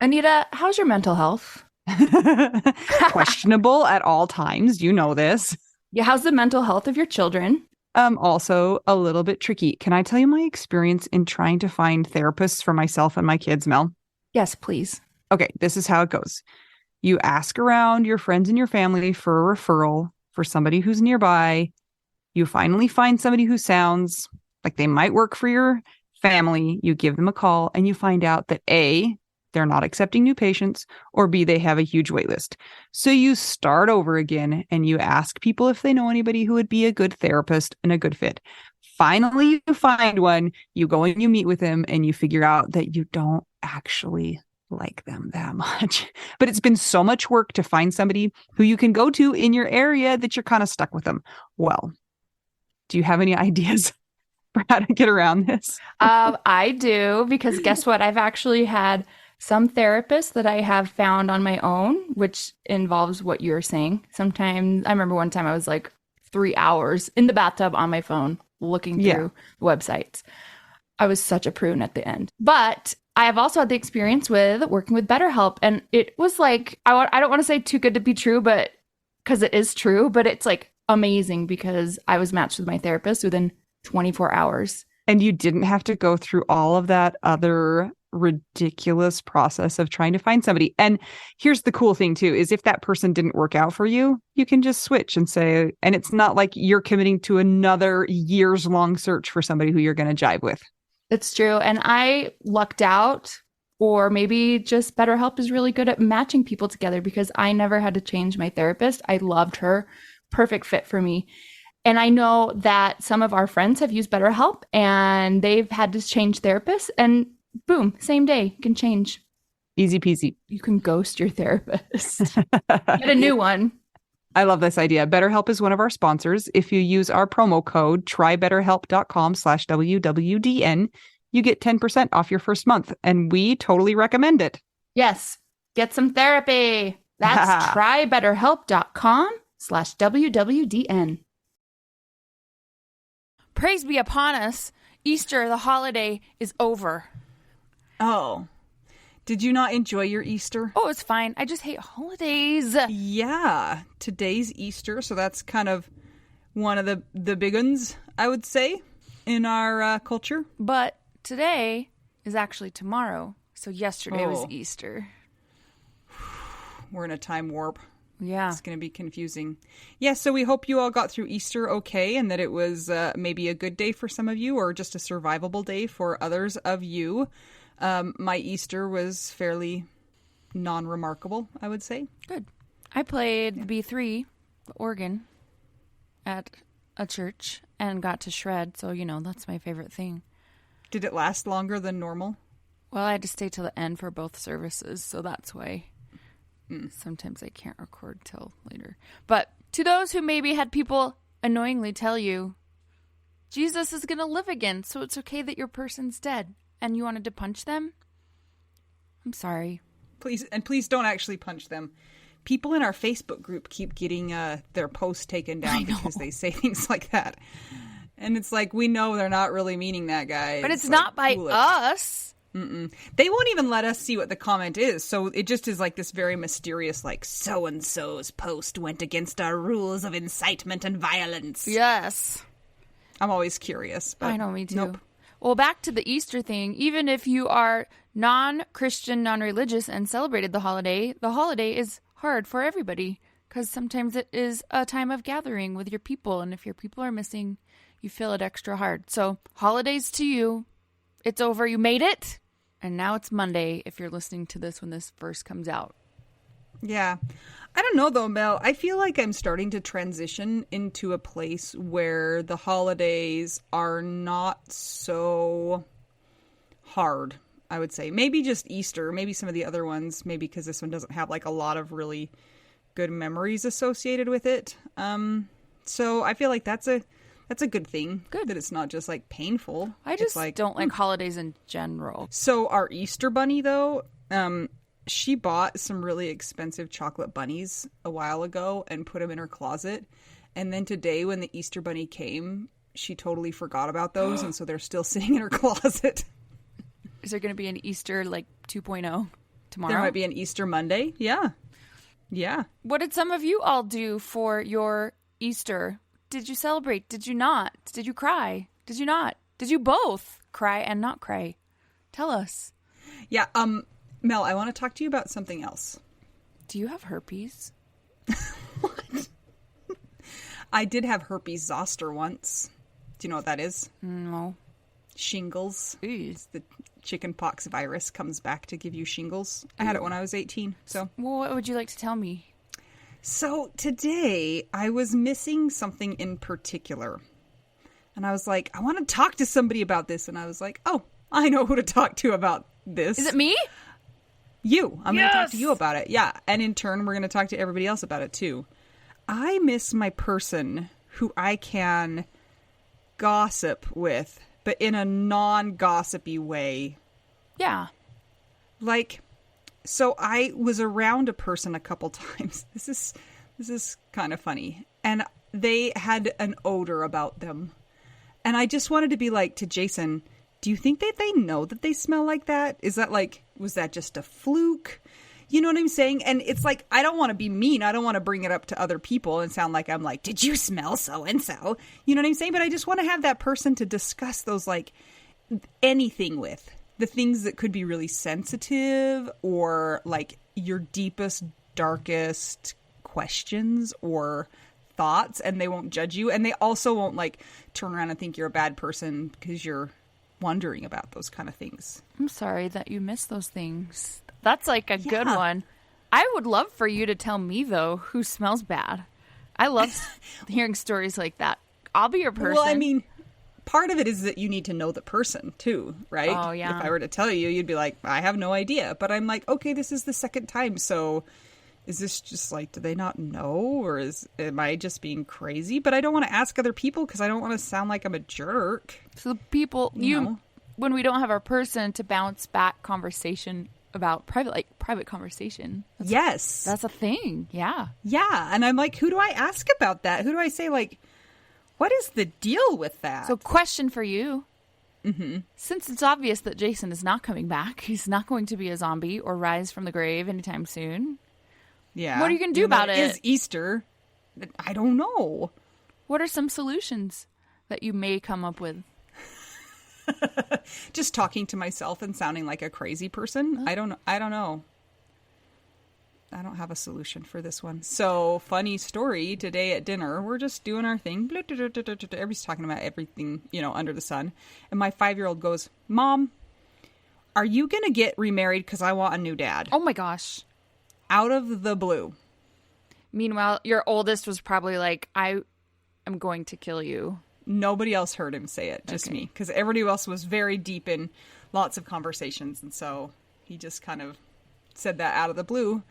Anita, how's your mental health? Questionable at all times. You know this. Yeah, how's the mental health of your children? Also a little bit tricky. Can I tell you my experience in trying to find therapists for myself and my kids, Mel? Yes, please. Okay, this is how it goes. You ask around your friends and your family for a referral for somebody who's nearby. You finally find somebody who sounds like they might work for your family. You give them a call and you find out that A, they're not accepting new patients, or B, they have a huge wait list. So you start over again and you ask people if they know anybody who would be a good therapist and a good fit. Finally, you find one, you go and you meet with them and you figure out that you don't actually like them that much. But it's been so much work to find somebody who you can go to in your area that you're kind of stuck with them. Well, do you have any ideas for how to get around this? I do, because guess what? I've actually had some therapists that I have found on my own, which involves what you're saying. Sometimes I remember one time I was like 3 hours in the bathtub on my phone looking through websites. I was such a prune at the end. But I have also had the experience with working with BetterHelp. And it was like, I don't want to say too good to be true, but because it is true, but it's like amazing because I was matched with my therapist within 24 hours. And you didn't have to go through all of that other ridiculous process of trying to find somebody. And here's the cool thing too, is if that person didn't work out for you, you can just switch and say, and it's not like you're committing to another years long search for somebody who you're going to jive with. It's true. And I lucked out, or maybe just BetterHelp is really good at matching people together because I never had to change my therapist. I loved her. Perfect fit for me. And I know that some of our friends have used BetterHelp and they've had to change therapists, and boom, same day, you can change. Easy peasy. You can ghost your therapist. Get a new one. I love this idea. BetterHelp is one of our sponsors. If you use our promo code trybetterhelp.com/WWDN, you get 10% off your first month. And we totally recommend it. Yes. Get some therapy. That's trybetterhelp.com/WWDN. Praise be upon us. Easter, the holiday, is over. Oh, did you not enjoy your Easter? Oh, it's fine. I just hate holidays. Yeah, today's Easter, so that's kind of one of the big ones, I would say, in our culture. But today is actually tomorrow, so yesterday was Easter. We're in a time warp. Yeah. It's going to be confusing. Yeah, so we hope you all got through Easter okay, and that it was maybe a good day for some of you, or just a survivable day for others of you. My Easter was fairly non-remarkable, I would say. Good. I played B3, the organ, at a church and got to shred, so, that's my favorite thing. Did it last longer than normal? Well, I had to stay till the end for both services, so that's why sometimes I can't record till later. But to those who maybe had people annoyingly tell you, Jesus is going to live again, so it's okay that your person's dead, and you wanted to punch them, I'm sorry. Please don't actually punch them. People in our Facebook group keep getting their posts taken down because they say things like that. And it's like, we know they're not really meaning that, guys. But it's not by us. They won't even let us see what the comment is. So it just is like this very mysterious, like, so-and-so's post went against our rules of incitement and violence. Yes. I'm always curious. But I know, me too. Nope. Well, back to the Easter thing. Even if you are non-Christian, non-religious, and celebrated the holiday is hard for everybody. Because sometimes it is a time of gathering with your people. And if your people are missing, you feel it extra hard. So holidays to you. It's over. You made it. And now it's Monday if you're listening to this when this first comes out. Yeah. I don't know, though, Mel. I feel like I'm starting to transition into a place where the holidays are not so hard, I would say. Maybe just Easter. Maybe some of the other ones. Maybe because this one doesn't have like a lot of really good memories associated with it. So I feel like that's a good thing. Good. That it's not just like painful. I just don't like holidays in general. So our Easter bunny, though, she bought some really expensive chocolate bunnies a while ago and put them in her closet. And then today when the Easter bunny came, she totally forgot about those. And so they're still sitting in her closet. Is there going to be an Easter like 2.0 tomorrow. There might be an Easter Monday. Yeah. Yeah. What did some of you all do for your Easter? Did you celebrate? Did you not? Did you cry? Did you not? Did you both cry and not cry? Tell us. Yeah. Mel, I want to talk to you about something else. Do you have herpes? What? I did have herpes zoster once. Do you know what that is? No. Shingles. Ew. It's the chickenpox virus comes back to give you shingles. I had it when I was 18. So, well, what would you like to tell me? So today I was missing something in particular. And I was like, I want to talk to somebody about this. And I was like, oh, I know who to talk to about this. Is it me? You. I'm going to talk to you about it. Yeah. And in turn, we're going to talk to everybody else about it too. I miss my person who I can gossip with, but in a non-gossipy way. Yeah. Like, so I was around a person a couple times. This is kind of funny. And they had an odor about them. And I just wanted to be like to Jason, do you think that they know that they smell like that? Is that like, was that just a fluke? You know what I'm saying? And it's like, I don't want to be mean. I don't want to bring it up to other people and sound like I'm like, did you smell so-and-so? You know what I'm saying? But I just want to have that person to discuss those, like, anything with. The things that could be really sensitive or, like, your deepest, darkest questions or thoughts, and they won't judge you. And they also won't, like, turn around and think you're a bad person because you're wondering about those kind of things. I'm sorry that you miss those things. That's like a good one. I would love for you to tell me, though, who smells bad. I love hearing stories like that. I'll be your person. Well, I mean, part of it is that you need to know the person, too, right? Oh, yeah. If I were to tell you, you'd be like, I have no idea. But I'm like, okay, this is the second time, so is this just like, do they not know? Or am I just being crazy? But I don't want to ask other people because I don't want to sound like I'm a jerk. So the people, you know? When we don't have our person to bounce back conversation about private conversation. Yes. That's a thing. Yeah. Yeah. And I'm like, who do I ask about that? Who do I say, like, what is the deal with that? So question for you. Mm-hmm. Since it's obvious that Jason is not coming back, he's not going to be a zombie or rise from the grave anytime soon. Yeah. What are you going to do about it? It is Easter. I don't know. What are some solutions that you may come up with? Just talking to myself and sounding like a crazy person. Huh? I don't know. I don't have a solution for this one. So, funny story, today at dinner, we're just doing our thing. Everybody's talking about everything, under the sun. And my 5-year-old goes, Mom, are you going to get remarried because I want a new dad? Oh my gosh. Out of the blue. Meanwhile, your oldest was probably like, I am going to kill you. Nobody else heard him say it, just me. Because everybody else was very deep in lots of conversations. And so he just kind of said that out of the blue.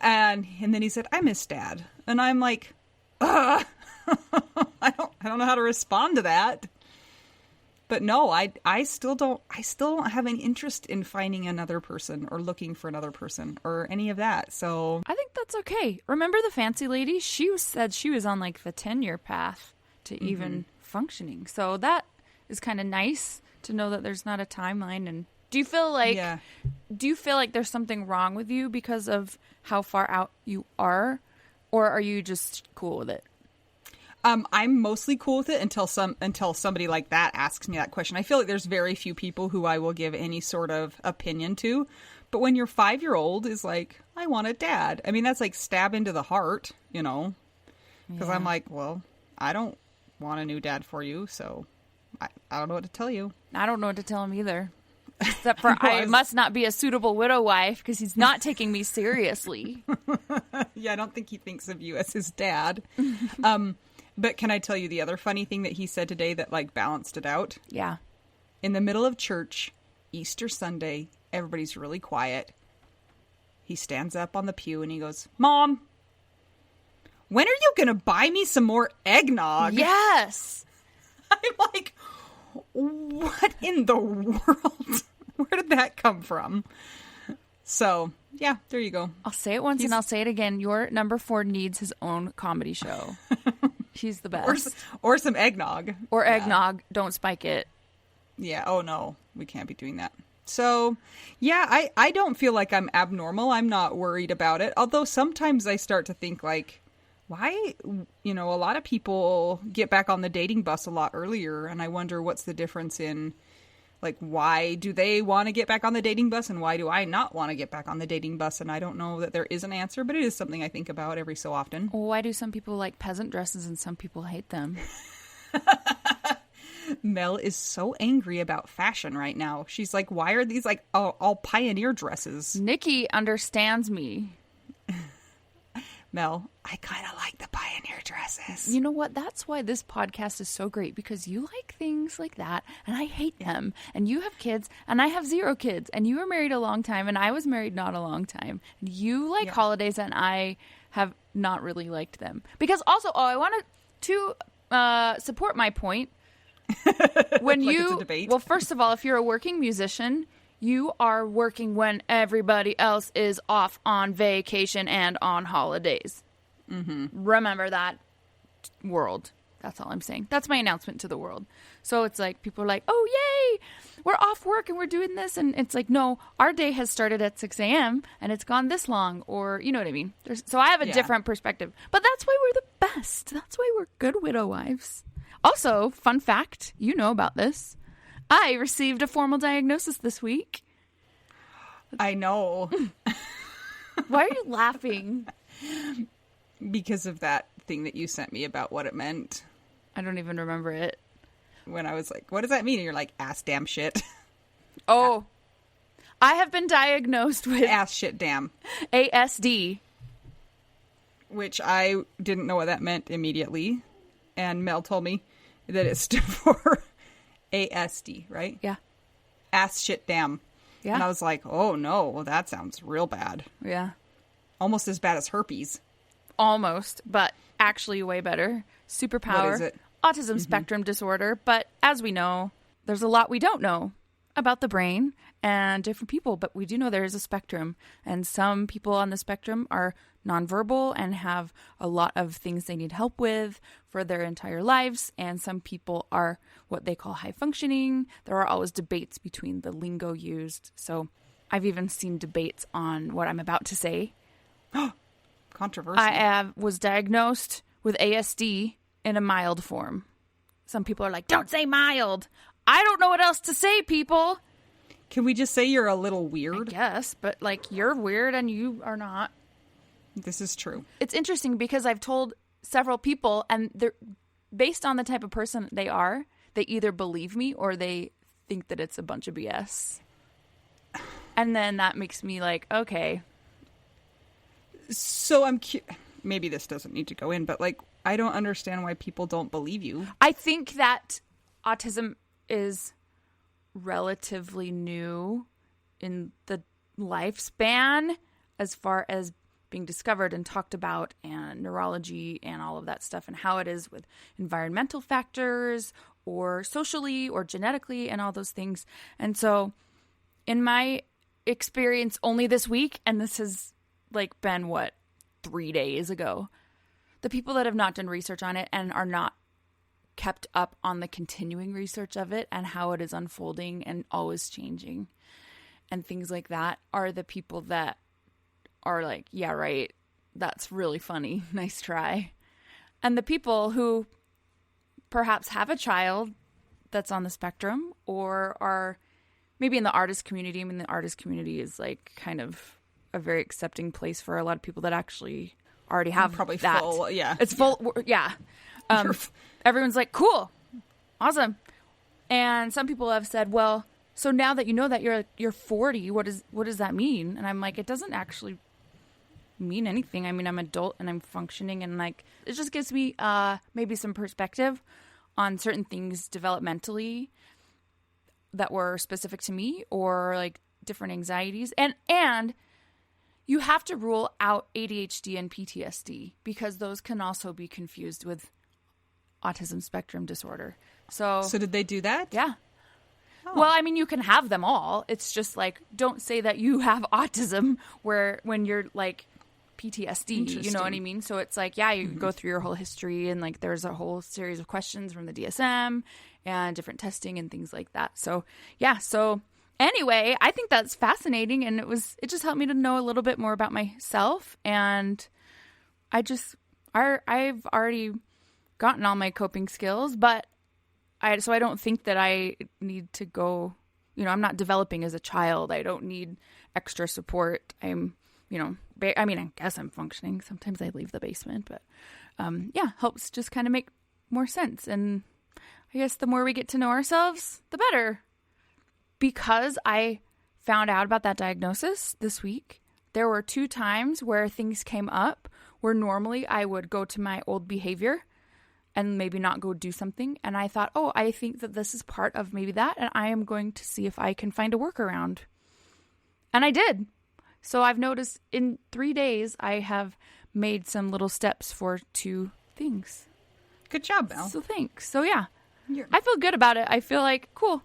And then he said, I miss Dad. And I'm like, I don't know how to respond to that. But no, I still don't have any interest in finding another person or looking for another person or any of that. So I think that's okay. Remember the fancy lady? She said she was on like the 10-year path to even functioning. So that is kind of nice to know that there's not a timeline. And do you feel like there's something wrong with you because of how far out you are, or are you just cool with it? I'm mostly cool with it until somebody like that asks me that question. I feel like there's very few people who I will give any sort of opinion to. But when your 5-year-old is like, I want a dad. I mean, that's like stab into the heart, Because I'm like, well, I don't want a new dad for you, so I don't know what to tell you. I don't know what to tell him either. Except for I must not be a suitable widow wife because he's not taking me seriously. Yeah, I don't think he thinks of you as his dad. But can I tell you the other funny thing that he said today that like balanced it out? Yeah. In the middle of church, Easter Sunday, everybody's really quiet. He stands up on the pew and he goes, Mom, when are you going to buy me some more eggnog? Yes. I'm like, what in the world? Where did that come from? So, yeah, there you go. I'll say it once and I'll say it again. Your number 4 needs his own comedy show. He's the best. Or some eggnog. Or eggnog. Don't spike it. Yeah. Oh, no. We can't be doing that. So, yeah, I don't feel like I'm abnormal. I'm not worried about it. Although sometimes I start to think like, why, a lot of people get back on the dating bus a lot earlier. And I wonder what's the difference in like, why do they want to get back on the dating bus and why do I not want to get back on the dating bus? And I don't know that there is an answer, but it is something I think about every so often. Why do some people like peasant dresses and some people hate them? Mel is so angry about fashion right now. She's like, why are these like all pioneer dresses? Nikki understands me. Mel, I kind of like the pioneer dresses. You know what? That's why this podcast is so great, because you like things like that and I hate them. And you have kids and I have 0 kids. And you were married a long time and I was married not a long time. And you like holidays and I have not really liked them. Because also, I wanted to support my point. When like you, it's a debate. Well, first of all, if you're a working musician, you are working when everybody else is off on vacation and on holidays. Mm-hmm. Remember that, world. That's all I'm saying. That's my announcement to the world. So it's like, people are like, oh, yay, we're off work and we're doing this. And it's like, no, our day has started at 6 a.m. and it's gone this long. Or, you know what I mean? So I have a different perspective. But that's why we're the best. That's why we're good widow wives. Also, fun fact, you know about this. I received a formal diagnosis this week. I know. Why are you laughing? Because of that thing that you sent me about what it meant. I don't even remember it. When I was like, what does that mean? And you're like, ass damn shit. Oh, I have been diagnosed with ass shit damn. ASD. Which I didn't know what that meant immediately. And Mel told me that it stood for ASD, right? Yeah. Ass shit damn. Yeah. And I was like, oh no, well, that sounds real bad. Yeah. Almost as bad as herpes. Almost, but actually way better. Superpower. What is it? Autism spectrum disorder. But as we know, there's a lot we don't know about the brain and different people, but we do know there is a spectrum. And some people on the spectrum are nonverbal and have a lot of things they need help with for their entire lives. And some people are what they call high functioning. There are always debates between the lingo used. So I've even seen debates on what I'm about to say. Controversial. I was diagnosed with ASD in a mild form. Some people are like, don't say mild. I don't know what else to say, people. Can we just say you're a little weird? I guess, but like, you're weird and you are not. This is true. It's interesting because I've told several people, and they're based on the type of person they are, they either believe me or they think that it's a bunch of BS. And then that makes me like, okay. So maybe this doesn't need to go in, but like, I don't understand why people don't believe you. I think that autism is relatively new in the lifespan as far as being discovered and talked about, and neurology and all of that stuff, and how it is with environmental factors or socially or genetically and all those things. And so in my experience only this week, and this has like been 3 days ago, the people that have not done research on it and are not kept up on the continuing research of it and how it is unfolding and always changing and things like that are the people that are like, yeah, right, that's really funny, nice try. And the people who perhaps have a child that's on the spectrum or are maybe in the artist community. I mean, the artist community is like kind of a very accepting place for a lot of people that actually already have probably that. Full, yeah. It's full, yeah. Everyone's like, cool, awesome. And some people have said, well, so now that you know that you're 40, what does that mean? And I'm like, it doesn't actually mean anything. I mean, I'm adult and I'm functioning, and like, it just gives me maybe some perspective on certain things developmentally that were specific to me, or like different anxieties. And you have to rule out ADHD and PTSD because those can also be confused with autism spectrum disorder. So did they do that? Yeah. Oh. Well, I mean, you can have them all. It's just like, don't say that you have autism when you're like PTSD, you know what I mean? So it's like, yeah, you go through your whole history, and like there's a whole series of questions from the DSM and different testing and things like that. So yeah, so anyway, I think that's fascinating, and it just helped me to know a little bit more about myself, and I've already gotten all my coping skills, but I don't think that I need to go, I'm not developing as a child. I don't need extra support. I'm, I guess I'm functioning. Sometimes I leave the basement, but helps just kind of make more sense. And I guess the more we get to know ourselves, the better. Because I found out about that diagnosis this week, there were 2 times where things came up where normally I would go to my old behavior and maybe not go do something. And I thought, I think that this is part of maybe that, and I am going to see if I can find a workaround. And I did. So I've noticed in 3 days, I have made some little steps for 2 things. Good job, Mel. So thanks. So yeah, I feel good about it. I feel like, cool.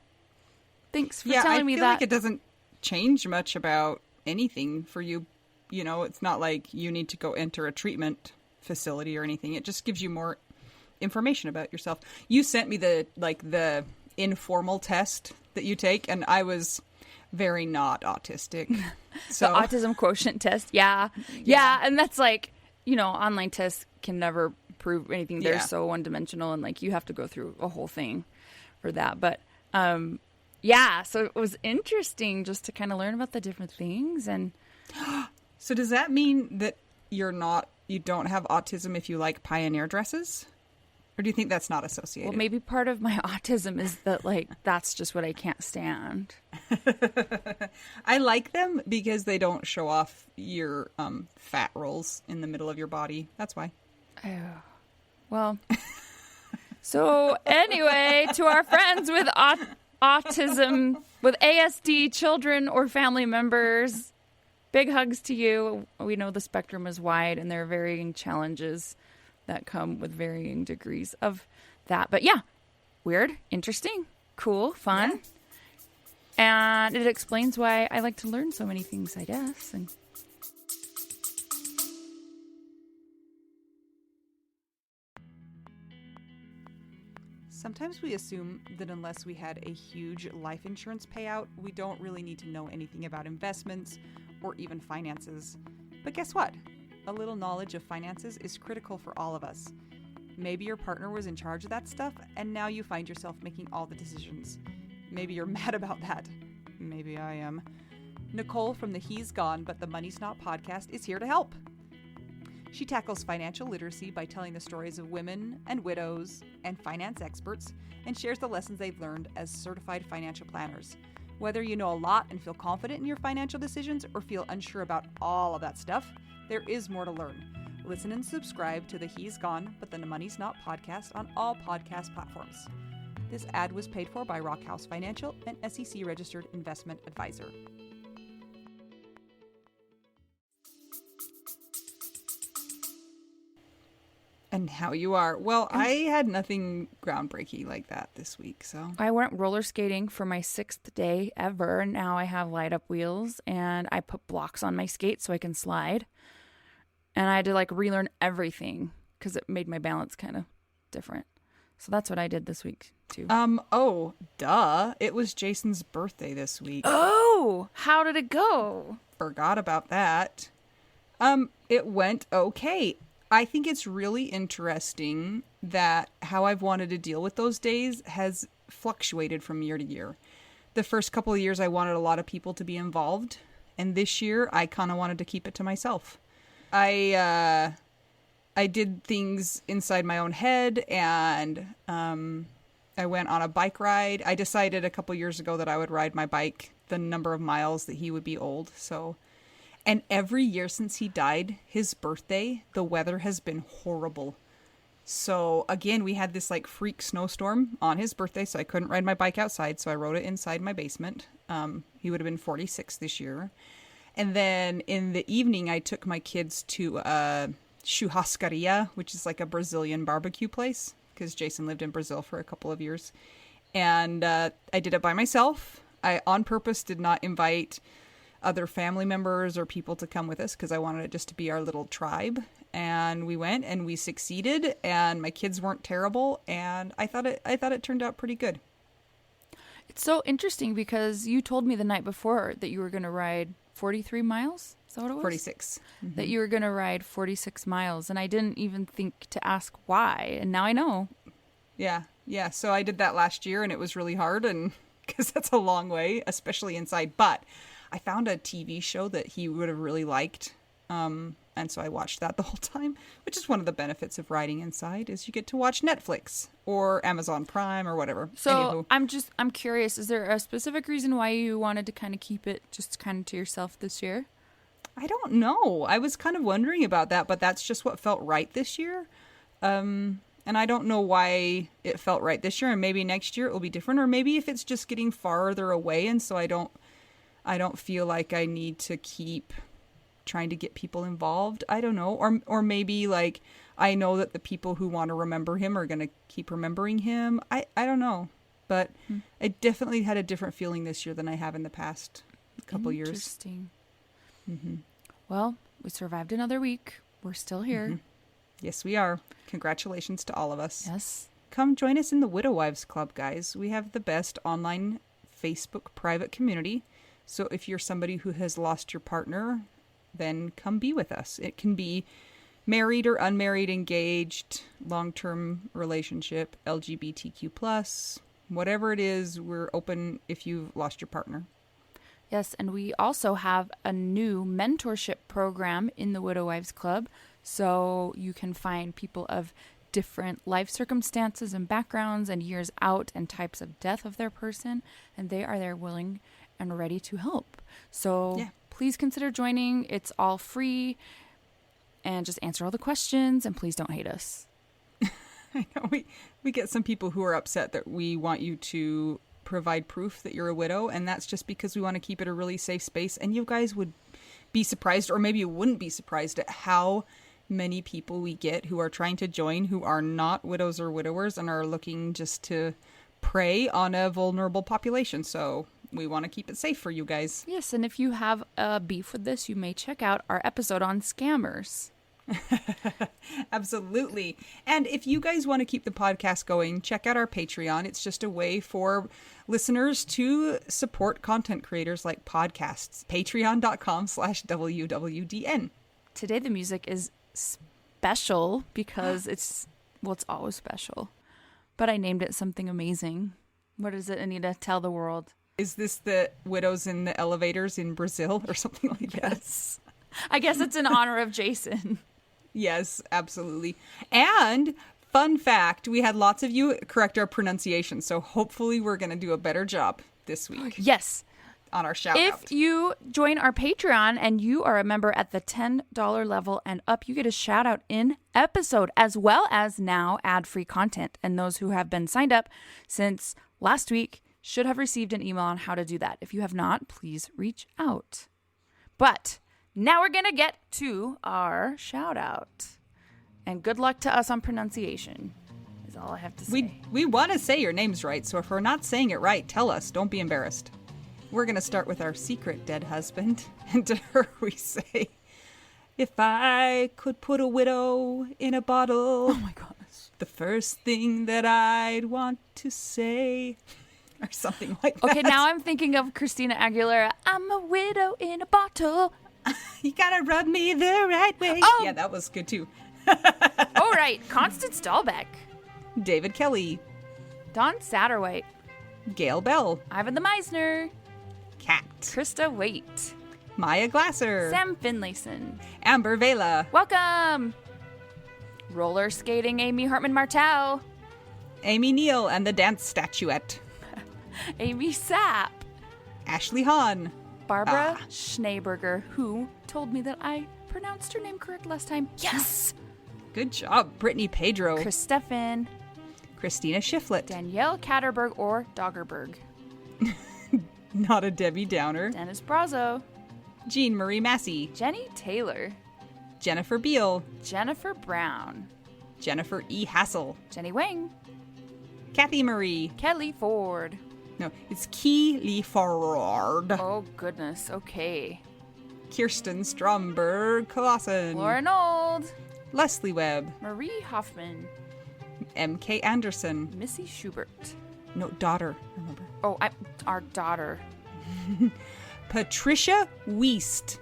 Thanks for telling me that. I feel like it doesn't change much about anything for you. It's not like you need to go enter a treatment facility or anything. It just gives you more information about yourself. You sent me the informal test that you take, and I was very not autistic. So the autism quotient test. Yeah. And that's online tests can never prove anything. They're so one-dimensional, and you have to go through a whole thing for that. But so it was interesting just to kind of learn about the different things. And so does that mean that you don't have autism if you like pioneer dresses? Or do you think that's not associated? Well, maybe part of my autism is that, that's just what I can't stand. I like them because they don't show off your fat rolls in the middle of your body. That's why. Oh, well. So anyway, to our friends with autism, with ASD children or family members, big hugs to you. We know the spectrum is wide, and there are varying challenges that come with varying degrees of that. But yeah, weird, interesting, cool, fun. Yeah. And it explains why I like to learn so many things, I guess. And sometimes we assume that unless we had a huge life insurance payout, we don't really need to know anything about investments or even finances. But guess what? A little knowledge of finances is critical for all of us. Maybe your partner was in charge of that stuff, and now you find yourself making all the decisions. Maybe you're mad about that. Maybe I am. Nicole from the He's Gone But the Money's Not podcast is here to help. She tackles financial literacy by telling the stories of women and widows and finance experts, and shares the lessons they've learned as certified financial planners. Whether you know a lot and feel confident in your financial decisions or feel unsure about all of that stuff, there is more to learn. Listen and subscribe to the He's Gone But the Money's Not podcast on all podcast platforms. This ad was paid for by Rockhouse Financial, an SEC-registered investment advisor. And how you are. Well, I had nothing groundbreaking like that this week, so. I went roller skating for my 6th day ever. Now I have light-up wheels, and I put blocks on my skates so I can slide. And I had to relearn everything because it made my balance kind of different. So that's what I did this week too. It was Jason's birthday this week. Oh, how did it go? Forgot about that. It went okay. I think it's really interesting that how I've wanted to deal with those days has fluctuated from year to year. The first couple of years I wanted a lot of people to be involved, and this year I kind of wanted to keep it to myself. I did things inside my own head, and I went on a bike ride. I decided a couple years ago that I would ride my bike the number of miles that he would be old. And every year since he died, his birthday, the weather has been horrible. So again, we had this freak snowstorm on his birthday, so I couldn't ride my bike outside, so I rode it inside my basement. He would have been 46 this year. And then in the evening, I took my kids to churrascaria, which is a Brazilian barbecue place, because Jason lived in Brazil for a couple of years. And I did it by myself. I, on purpose, did not invite other family members or people to come with us because I wanted it just to be our little tribe. And we went and we succeeded, and my kids weren't terrible, and I thought it turned out pretty good. It's so interesting because you told me the night before that you were going to ride 43 miles. Is that what it was? 46. Mm-hmm. That you were going to ride 46 miles. And I didn't even think to ask why. And now I know. Yeah. Yeah. So I did that last year and it was really hard, and because that's a long way, especially inside. But I found a TV show that he would have really liked. And so I watched that the whole time, which is one of the benefits of riding inside is you get to watch Netflix or Amazon Prime or whatever. So I'm curious, is there a specific reason why you wanted to kind of keep it just kind of to yourself this year? I don't know. I was kind of wondering about that, but that's just what felt right this year. And I don't know why it felt right this year, and maybe next year it will be different, or maybe if it's just getting farther away and so I don't feel like I need to keep trying to get people involved. I don't know. Or maybe like I know that the people who want to remember him are going to keep remembering him. I don't know. But I definitely had a different feeling this year than I have in the past couple years. Interesting. Mm-hmm. Well, we survived another week. We're still here. Mm-hmm. Yes, we are. Congratulations to all of us. Yes. Come join us in the Widow Wives Club, guys. We have the best online Facebook private community. So if you're somebody who has lost your partner, then come be with us. It can be married or unmarried, engaged, long-term relationship, LGBTQ+, whatever it is, we're open if you've lost your partner. Yes, and we also have a new mentorship program in the Widow Wives Club. So you can find people of different life circumstances and backgrounds and years out and types of death of their person, and they are there willing and ready to help. So please consider joining. It's all free, and just answer all the questions, and please don't hate us. I know we get some people who are upset that we want you to provide proof that you're a widow, and that's just because we want to keep it a really safe space. And you guys would be surprised, or maybe you wouldn't be surprised at how many people we get who are trying to join who are not widows or widowers and are looking just to prey on a vulnerable population. So we want to keep it safe for you guys. Yes, and if you have a beef with this, you may check out our episode on scammers. Absolutely. And if you guys want to keep the podcast going, check out our Patreon. It's just a way for listeners to support content creators like podcasts. Patreon.com/WWDN. Today the music is special because it's always special. But I named it something amazing. What is it, Anita? Tell the world. Is this the widows in the elevators in Brazil or something like that? Yes. I guess it's in honor of Jason. Yes, absolutely. And fun fact, we had lots of you correct our pronunciation, so hopefully we're going to do a better job this week. Yes. On our shout out. If you join our Patreon and you are a member at the $10 level and up, you get a shout out in episode, as well as now ad-free content. And those who have been signed up since last week should have received an email on how to do that. If you have not, please reach out. But now we're going to get to our shout out. And good luck to us on pronunciation, is all I have to say. We want to say your names right, so if we're not saying it right, tell us. Don't be embarrassed. We're going to start with our secret dead husband. And to her we say, if I could put a widow in a bottle. Oh my gosh. The first thing that I'd want to say. Or something like that. Okay, now I'm thinking of Christina Aguilera. I'm a widow in a bottle. You gotta rub me the right way. Oh. Yeah, that was good too. All right, Constance Dahlbeck. David Kelly. Dawn Satterwhite. Gail Bell. Ivan the Misner. Kat. Krista Waite. Maya Glasser. Sam Finlayson. Amber Vela. Welcome. Roller skating Amy Hartman Martel. Amy Neal and the Dance Statuette. Amy Sapp. Ashley Hahn. Barbara Schneeberger, who told me that I pronounced her name correct last time. Yes! Good job, Brittany Pedro. Chris Steffen. Christina Shiflett. Danielle Katterberg or Doggerberg. Not a Debbie Downer. Dennis Brazo. Jean Marie Massey. Jenny Taylor. Jennifer Beal. Jennifer Brown. Jennifer E. Hassel. Jenny Wang. Kathy Marie. Kelly Ford. No, it's Keely Ford. Oh, goodness. Okay. Kirsten Stromberg Clausen. Lauren Old. Leslie Webb. Marie Hoffman. M.K. Anderson. Missy Schubert. No, daughter, remember. Oh, our daughter. Patricia Wiest.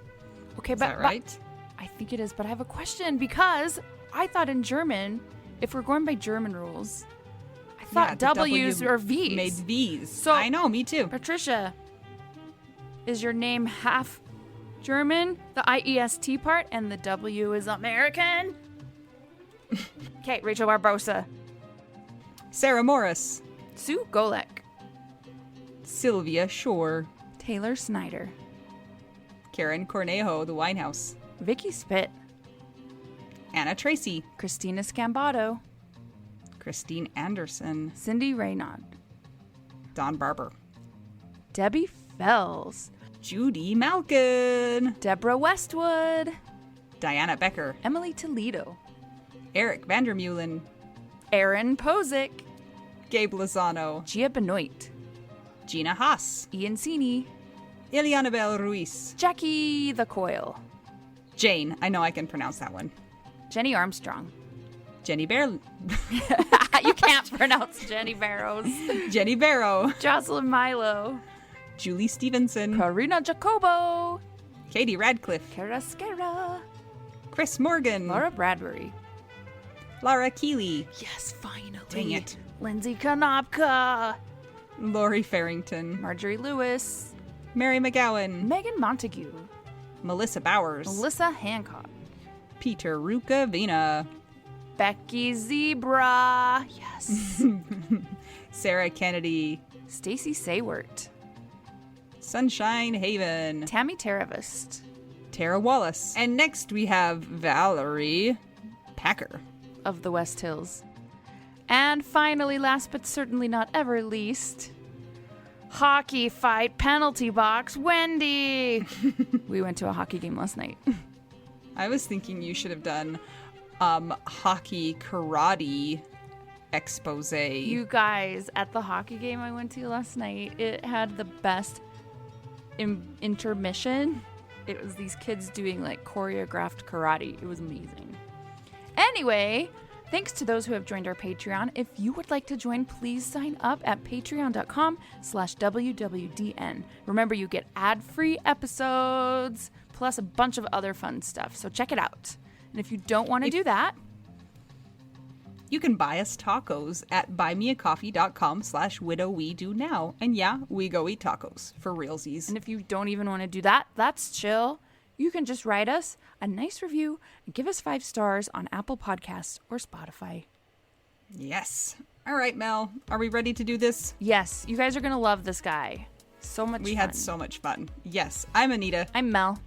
Okay, Is that right? I think it is, but I have a question because I thought in German, if we're going by German rules, I thought W's or V's. Made V's. So I know, me too. Patricia, is your name half German, the IEST part, and the W is American? Okay, Rachel Barbosa. Sarah Morris. Sue Golek. Sylvia Shore. Taylor Snyder. Karen Cornejo, The Winehouse. Vicky Spit. Anna Tracy. Christina Scambato. Christine Anderson. Cindy Raynaud. Don Barber. Debbie Fells. Judy Malkin. Deborah Westwood. Diana Becker. Emily Toledo. Eric Vandermeulen. Aaron Posick. Gabe Lozano. Gia Benoit. Gina Haas. Ian Sini. Ilianabel Ruiz. Jackie the Coil. Jane. I know I can pronounce that one. Jenny Armstrong. Jenny Bear. You can't pronounce Jenny Barrows. Jenny Barrow. Jocelyn Milo. Julie Stevenson. Karina Jacobo. Katie Radcliffe. Kara Skera. Chris Morgan. Laura Bradbury. Lara Keeley. Yes, finally. Dang it. Lindsay Konopka. Lori Farrington. Marjorie Lewis. Mary McGowan. Megan Montague. Melissa Bowers. Melissa Hancock. Peter Rukavina. Becky Zebra. Yes. Sarah Kennedy. Stacy Saywert. Sunshine Haven. Tammy Teravist. Tara Wallace. And next we have Valerie Packer. Of the West Hills. And finally, last but certainly not ever least, hockey fight penalty box, Wendy. We went to a hockey game last night. I was thinking you should have done hockey karate expose. You guys, at the hockey game I went to last night, it had the best intermission. It was these kids doing like choreographed karate. It was amazing. Anyway, thanks to those who have joined our Patreon. If you would like to join, please sign up at patreon.com/WWDN. Remember, you get ad-free episodes, plus a bunch of other fun stuff. So check it out. And if you don't want to do that, you can buy us tacos at buymeacoffee.com/widow we do now. And yeah, we go eat tacos for realsies. And if you don't even want to do that, that's chill. You can just write us a nice review and give us 5 stars on Apple Podcasts or Spotify. Yes. All right, Mel. Are we ready to do this? Yes. You guys are going to love this guy. So much fun. We had so much fun. Yes. I'm Anita. I'm Mel.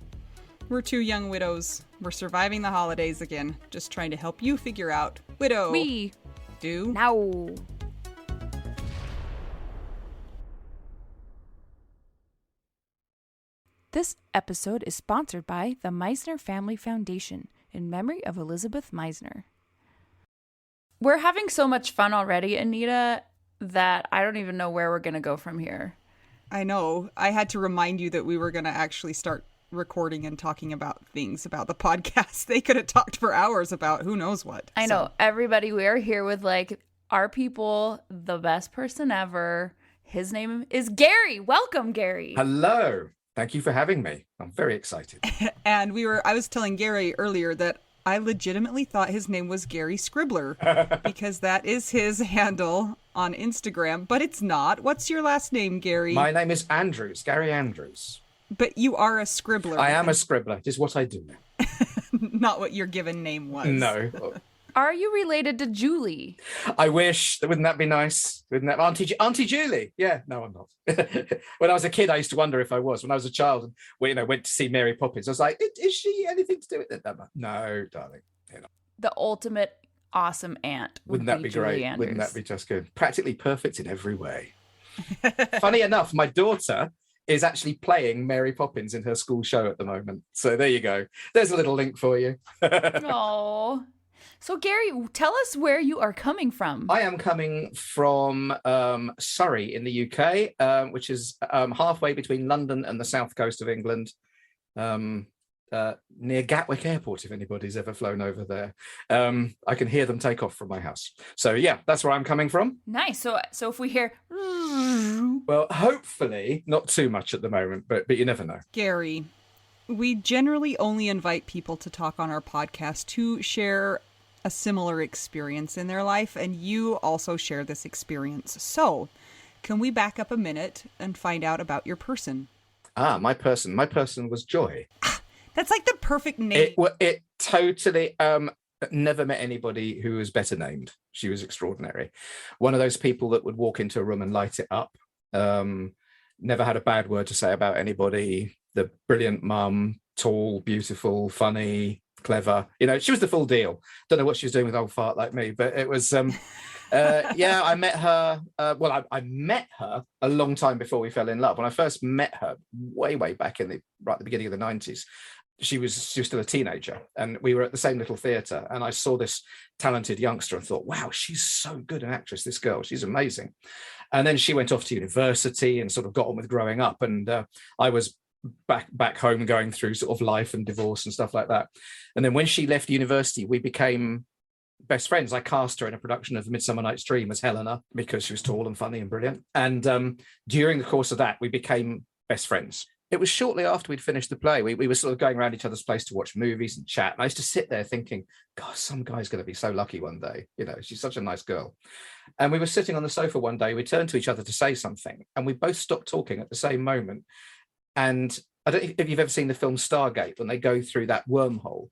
We're 2 young widows. We're surviving the holidays again. Just trying to help you figure out widow. We do now. This episode is sponsored by the Misner Family Foundation in memory of Elisabeth Misner. We're having so much fun already, Anita, that I don't even know where we're going to go from here. I know. I had to remind you that we were going to actually start recording and talking about things about the podcast. They could have talked for hours about who knows what. I know. Everybody, we are here with like our people, the best person ever. His name is Gary. Welcome, Gary. Hello. Thank you for having me. I'm very excited. And I was telling Gary earlier that I legitimately thought his name was Gary Scribbler because that is his handle on Instagram, but it's not. What's your last name, Gary? My name is Andrews, Gary Andrews. But you are a scribbler. I am a scribbler. It is what I do. Not what your given name was. No. Are you related to Julie? I wish. Wouldn't that be nice? Wouldn't that Auntie Julie? Yeah, no, I'm not. When I was a kid, I used to wonder if I was. When I was a child and went to see Mary Poppins, I was like, is she anything to do with it? No, darling. The ultimate awesome aunt. Wouldn't that be great? Anders. Wouldn't that be just good? Practically perfect in every way. Funny enough, my daughter is actually playing Mary Poppins in her school show at the moment. So there you go. There's a little link for you. Oh. So, Gary, tell us where you are coming from. I am coming from Surrey in the UK, which is halfway between London and the south coast of England. near Gatwick Airport, if anybody's ever flown over there. I can hear them take off from my house. So yeah, that's where I'm coming from. Nice. So if we hear, well, hopefully not too much at the moment, but you never know. Gary, we generally only invite people to talk on our podcast to share a similar experience in their life, and you also share this experience. So can we back up a minute and find out about your person? My person was Joy. That's like the perfect name. It totally never met anybody who was better named. She was extraordinary. One of those people that would walk into a room and light it up. Never had a bad word to say about anybody. The brilliant mum, tall, beautiful, funny, clever. She was the full deal. Don't know what she was doing with old fart like me, but it was yeah, I met her. I met her a long time before we fell in love. When I first met her, way back in the beginning of the 90s, she was still a teenager, and we were at the same little theatre. And I saw this talented youngster and thought, wow, she's so good an actress. This girl, she's amazing. And then she went off to university and sort of got on with growing up. And I was back home going through sort of life and divorce and stuff like that. And then when she left university, we became best friends. I cast her in a production of Midsummer Night's Dream as Helena because she was tall and funny and brilliant. And during the course of that, we became best friends. It was shortly after we'd finished the play. We were sort of going around each other's place to watch movies and chat. And I used to sit there thinking, God, some guy's going to be so lucky one day. She's such a nice girl. And we were sitting on the sofa one day. We turned to each other to say something, and we both stopped talking at the same moment. And I don't know if you've ever seen the film Stargate, when they go through that wormhole.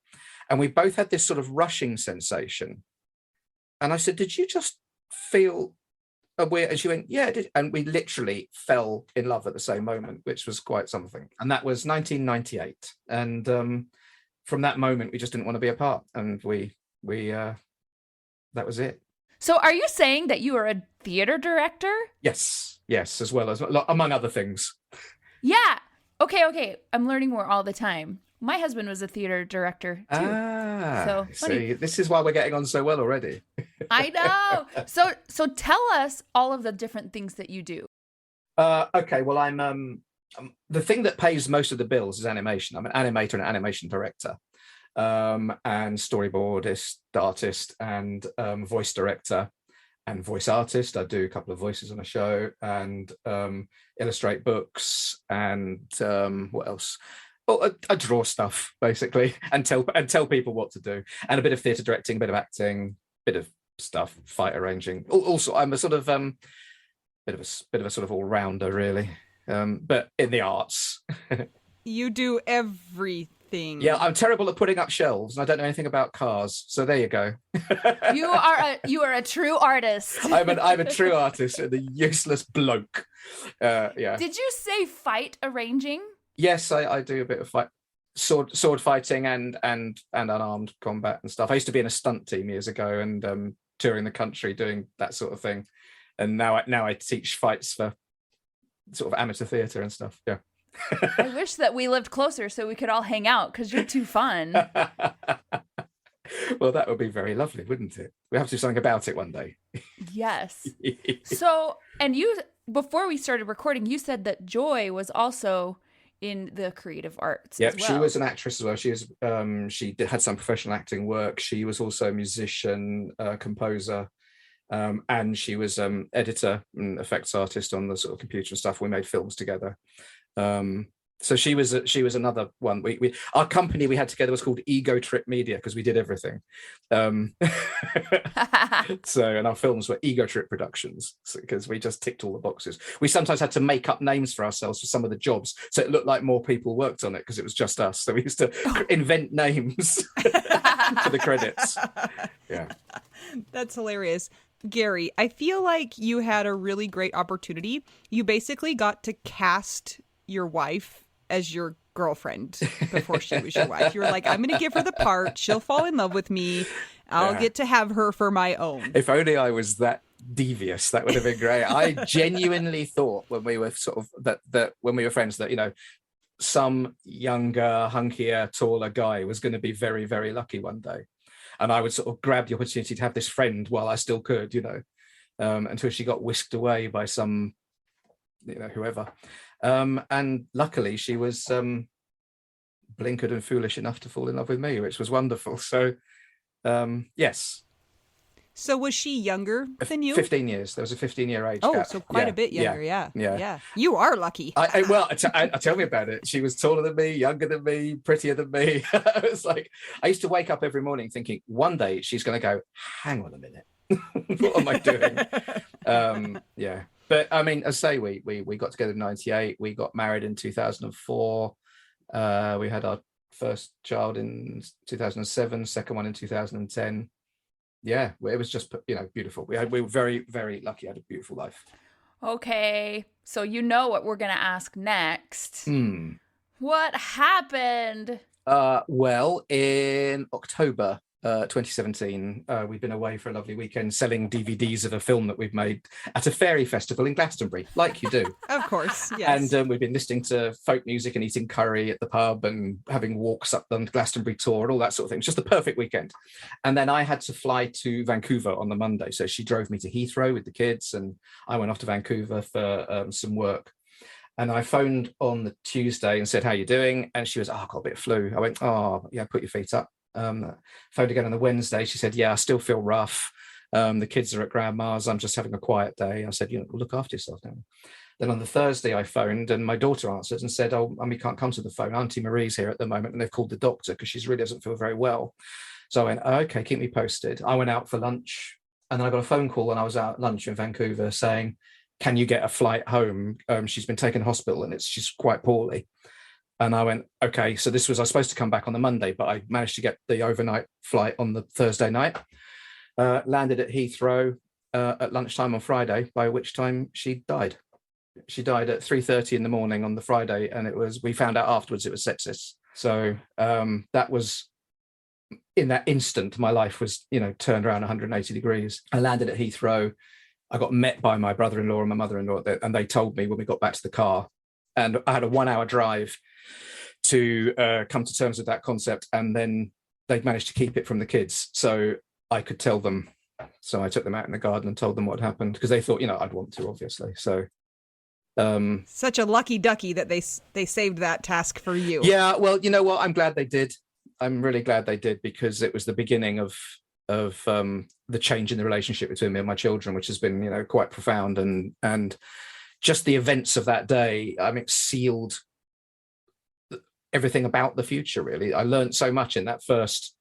And we both had this sort of rushing sensation. And I said, did you just feel a weird? And she went, yeah, I did. And we literally fell in love at the same moment, which was quite something. And that was 1998. And from that moment, we just didn't want to be apart. And we that was it. So are you saying that you are a theater director? Yes, as well as, among other things. Yeah. Okay. I'm learning more all the time. My husband was a theater director too. So see, this is why we're getting on so well already. I know. So tell us all of the different things that you do. Okay, well, I'm the thing that pays most of the bills is animation. I'm an animator and an animation director, and storyboardist, artist, and voice director and voice artist. I do a couple of voices on a show and illustrate books and what else? Well, I draw stuff basically and tell people what to do, and a bit of theatre directing, a bit of acting, bit of stuff, fight arranging. Also, I'm a sort of bit of a sort of all rounder, really, but in the arts. You do everything. Yeah, I'm terrible at putting up shelves, and I don't know anything about cars. So there you go. You are a true artist. I'm a true artist and a useless bloke. Yeah. Did you say fight arranging? Yes, I do a bit of sword fighting and unarmed combat and stuff. I used to be in a stunt team years ago and touring the country doing that sort of thing. And now I teach fights for sort of amateur theatre and stuff. Yeah. I wish that we lived closer so we could all hang out because you're too fun. Well, that would be very lovely, wouldn't it? We have to do something about it one day. Yes. So, and you, before we started recording, you said that Joy was also in the creative arts. Yeah, as well. She was an actress as well. She had some professional acting work. She was also a musician, composer, and she was editor and effects artist on the sort of computer and stuff. We made films together. So she was another one. We our company we had together was called Ego Trip Media because we did everything. So, and our films were Ego Trip Productions because we just ticked all the boxes. We sometimes had to make up names for ourselves for some of the jobs, so it looked like more people worked on it because it was just us. So we used to invent names for the credits. Yeah, that's hilarious. Gary, I feel like you had a really great opportunity. You basically got to cast your wife as your girlfriend before she was your wife. You were like, I'm going to give her the part. She'll fall in love with me. I'll get to have her for my own. If only I was that devious, that would have been great. I genuinely thought when we were sort of that when we were friends that, some younger, hunkier, taller guy was going to be very, very lucky one day. And I would sort of grab the opportunity to have this friend while I still could, until she got whisked away by some, whoever. And luckily she was blinkered and foolish enough to fall in love with me, which was wonderful. So, yes. So was she younger than you? 15 years. There was a 15-year age Oh, gap. so quite a bit younger. Yeah. You are lucky. Tell me about it. She was taller than me, younger than me, prettier than me. It was like, I used to wake up every morning thinking, one day she's going to go, hang on a minute. What am I doing? Yeah. But I mean, as I say, we got together in 98. We got married in 2004. We had our first child in 2007, second one in 2010. Yeah, it was just, beautiful. We were very, very lucky. Had a beautiful life. Okay, so you know what we're going to ask next. What happened? Well, in October 2017, we've been away for a lovely weekend selling DVDs of a film that we've made at a fairy festival in Glastonbury, like you do. Of course, yes. And we've been listening to folk music and eating curry at the pub and having walks up the Glastonbury tour and all that sort of thing. It's just the perfect weekend. And then I had to fly to Vancouver on the Monday. So she drove me to Heathrow with the kids and I went off to Vancouver for some work. And I phoned on the Tuesday and said, how you doing? And she was, I've got a bit of flu. I went, oh, yeah, put your feet up. Phoned again on the Wednesday. She said, yeah, I still feel rough. The kids are at grandma's. I'm just having a quiet day. I said, look after yourself now. Then on the Thursday, I phoned and my daughter answered and said, oh, Mummy can't come to the phone. Auntie Marie's here at the moment and they've called the doctor because she really doesn't feel very well. So I went, okay, keep me posted. I went out for lunch and then I got a phone call when I was out at lunch in Vancouver saying, can you get a flight home? She's been taken to hospital and she's quite poorly. And I went, okay, so I was supposed to come back on the Monday, but I managed to get the overnight flight on the Thursday night. Landed at Heathrow at lunchtime on Friday, by which time she died. She died at 3:30 in the morning on the Friday, and we found out afterwards it was sepsis. So that was, in that instant, my life was, turned around 180 degrees. I landed at Heathrow. I got met by my brother-in-law and my mother-in-law, and they told me when we got back to the car, and I had a 1-hour drive to come to terms with that concept, and then they'd managed to keep it from the kids so I could tell them. So I took them out in the garden and told them what happened because they thought, I'd want to, obviously. So such a lucky ducky that they saved that task for you. Yeah, well, you know what? I'm glad they did. I'm really glad they did because it was the beginning of the change in the relationship between me and my children, which has been, quite profound, and just the events of that day, it sealed everything about the future, really. I learned so much in that first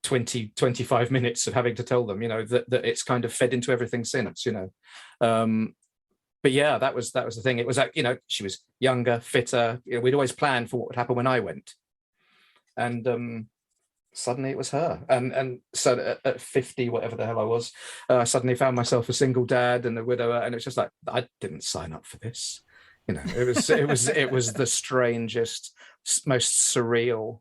25 minutes of having to tell them, that it's kind of fed into everything since, but yeah, that was the thing. It was like, she was younger, fitter. We'd always planned for what would happen when I went, and suddenly it was her. And so at 50, whatever the hell I was, I suddenly found myself a single dad and a widower, and it's just like, I didn't sign up for this. It was the strangest, most surreal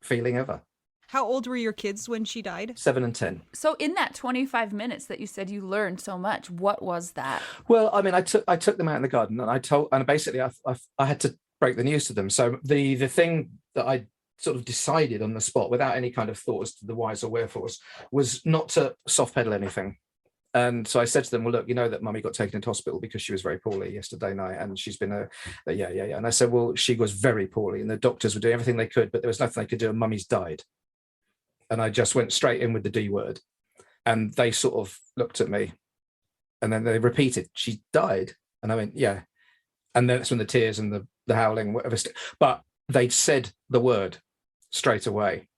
feeling ever. How old were your kids when she died? 7 and 10. So in that 25 minutes that you said you learned so much, what was that? Well, I took them out in the garden and basically I had to break the news to them. So the thing that I sort of decided on the spot without any kind of thought as to the whys or wherefores was not to soft pedal anything. And so I said to them, well, look, that Mummy got taken into hospital because she was very poorly yesterday night, and she's been yeah. And I said, well, she was very poorly, and the doctors were doing everything they could, but there was nothing they could do, and Mummy's died. And I just went straight in with the D word, and they sort of looked at me, and then they repeated, she died, and I went, yeah. And then that's when the tears and the howling, whatever. But they'd said the word straight away,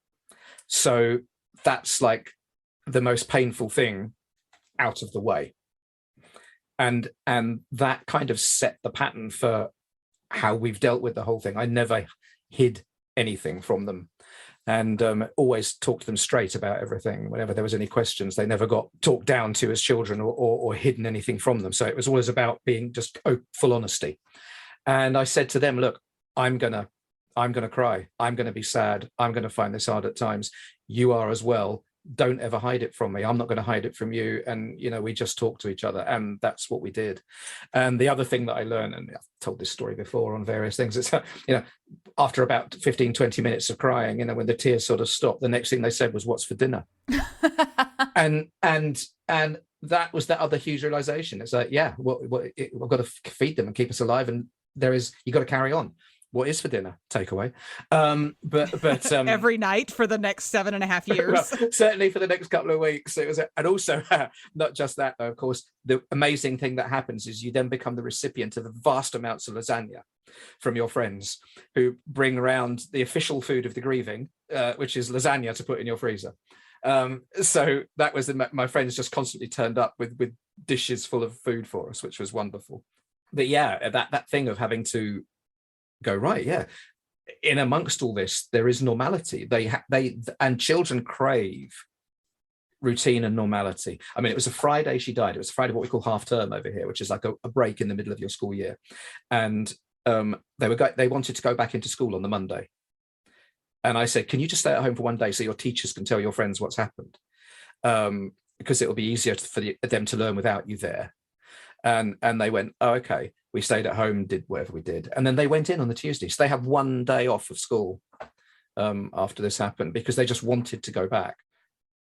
so that's like the most painful thing out of the way, and that kind of set the pattern for how we've dealt with the whole thing. I never hid anything from them, and always talked to them straight about everything. Whenever there was any questions, they never got talked down to as children or hidden anything from them. So it was always about being just full honesty. And I said to them, look, I'm gonna cry, I'm gonna be sad, I'm gonna find this hard at times, you are as well. Don't ever hide it from me. I'm not going to hide it from you. And, we just talk to each other, and that's what we did. And the other thing that I learned, and I've told this story before on various things, is, after about 15, 20 minutes of crying, when the tears sort of stopped, the next thing they said was, what's for dinner? and that was that other huge realization. It's like, yeah, we've got to feed them and keep us alive. And you got to carry on. what is for dinner? Takeaway. But every night for the next 7.5 years. Well, certainly for the next couple of weeks. It was, and also not just that, though, of course, the amazing thing that happens is you then become the recipient of vast amounts of lasagna from your friends who bring around the official food of the grieving, which is lasagna to put in your freezer. So that was my friends just constantly turned up with dishes full of food for us, which was wonderful. But yeah, that thing of having to go, right, yeah, in amongst all this there is normality. And children crave routine and normality. I mean, it was a Friday she died. It was a Friday, what we call half term over here, which is like a break in the middle of your school year. And they wanted to go back into school on the Monday, and I said, can you just stay at home for one day so your teachers can tell your friends what's happened, because it will be easier for them to learn without you there. And they went, oh, okay. We stayed at home, did whatever we did. And then they went in on the Tuesday. So they had one day off of school after this happened, because they just wanted to go back.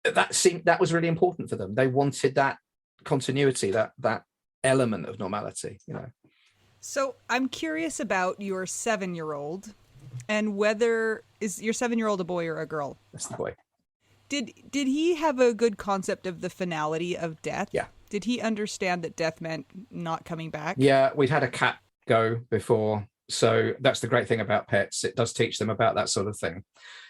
That was really important for them. They wanted that continuity, that element of normality, you know. So I'm curious about your 7-year-old, and whether, is your 7-year-old a boy or a girl? That's the boy. Did he have a good concept of the finality of death? Yeah. Did he understand that death meant not coming back? Yeah, we'd had a cat go before. So that's the great thing about pets. It does teach them about that sort of thing.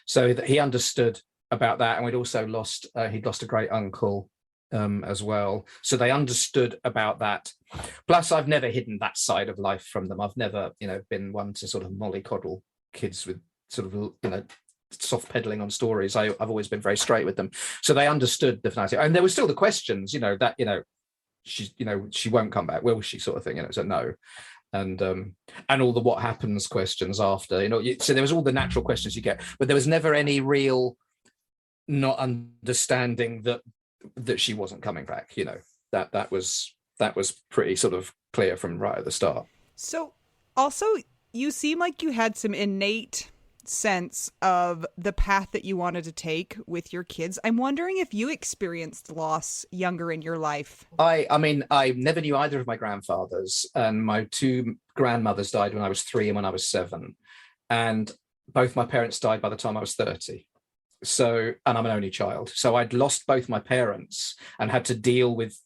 So that he understood about that. And we'd also he'd lost a great uncle as well. So they understood about that. Plus, I've never hidden that side of life from them. I've never, been one to sort of mollycoddle kids with sort of, soft peddling on stories. I've always been very straight with them. So they understood the finality. And there were still the questions, that, she's, she won't come back, will she, sort of thing, so no. And all the what happens questions after, so there was all the natural questions you get, but there was never any real not understanding that she wasn't coming back, that was pretty sort of clear from right at the start. So also, you seem like you had some innate sense of the path that you wanted to take with your kids. I'm wondering if you experienced loss younger in your life. I mean, I never knew either of my grandfathers, and my 2 grandmothers died when I was 3 and when I was 7. And both my parents died by the time I was 30. So, and I'm an only child. So I'd lost both my parents and had to deal with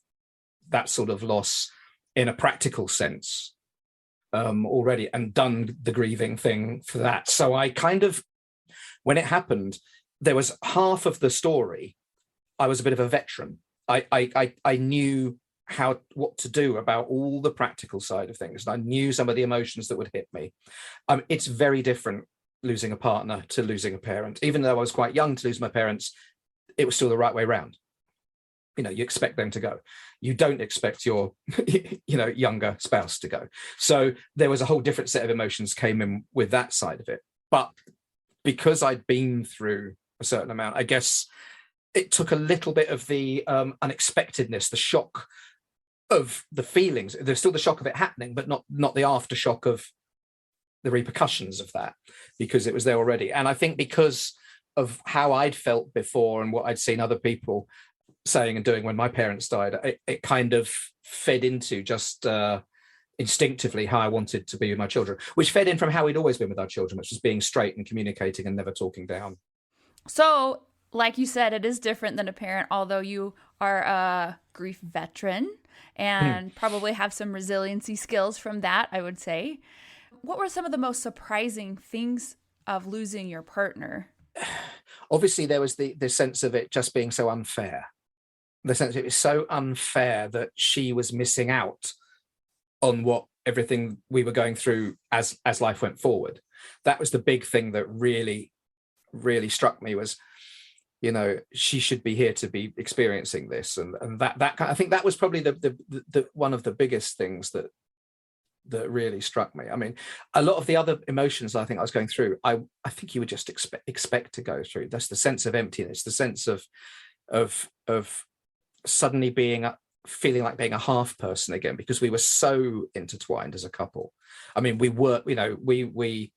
that sort of loss in a practical sense already, and done the grieving thing for that. So I kind of, when it happened, there was half of the story. I was a bit of a veteran. I knew what to do about all the practical side of things. And I knew some of the emotions that would hit me. It's very different losing a partner to losing a parent. Even though I was quite young to lose my parents, it was still the right way round. You expect them to go. You don't expect your, younger spouse to go. So there was a whole different set of emotions came in with that side of it. But because I'd been through a certain amount, I guess it took a little bit of the unexpectedness, the shock of the feelings. There's still the shock of it happening, but not the aftershock of the repercussions of that, because it was there already. And I think because of how I'd felt before and what I'd seen other people saying and doing when my parents died, it kind of fed into just instinctively how I wanted to be with my children, which fed in from how we'd always been with our children, which was being straight and communicating and never talking down. So, like you said, it is different than a parent, although you are a grief veteran and probably have some resiliency skills from that, I would say. What were some of the most surprising things of losing your partner? Obviously, there was the sense of it just being so unfair. The sense it was so unfair that she was missing out on what everything we were going through as life went forward. That was the big thing that really, really struck me was, she should be here to be experiencing this. And that I think that was probably the one of the biggest things that really struck me. I mean, a lot of the other emotions I think I was going through, I think you would just expect to go through. That's the sense of emptiness, the sense of suddenly feeling like being a half person again, because we were so intertwined as a couple. I mean, we worked, we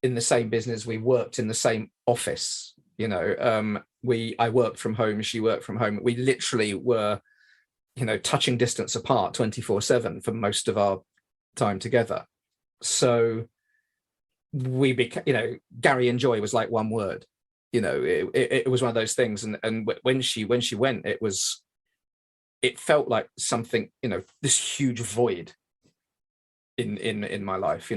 in the same business, we worked in the same office, I worked from home, she worked from home. We literally were, touching distance apart 24/7 for most of our time together. So we became, Gary and Joy was like one word. It was one of those things. And when she went, it felt like something, this huge void in my life,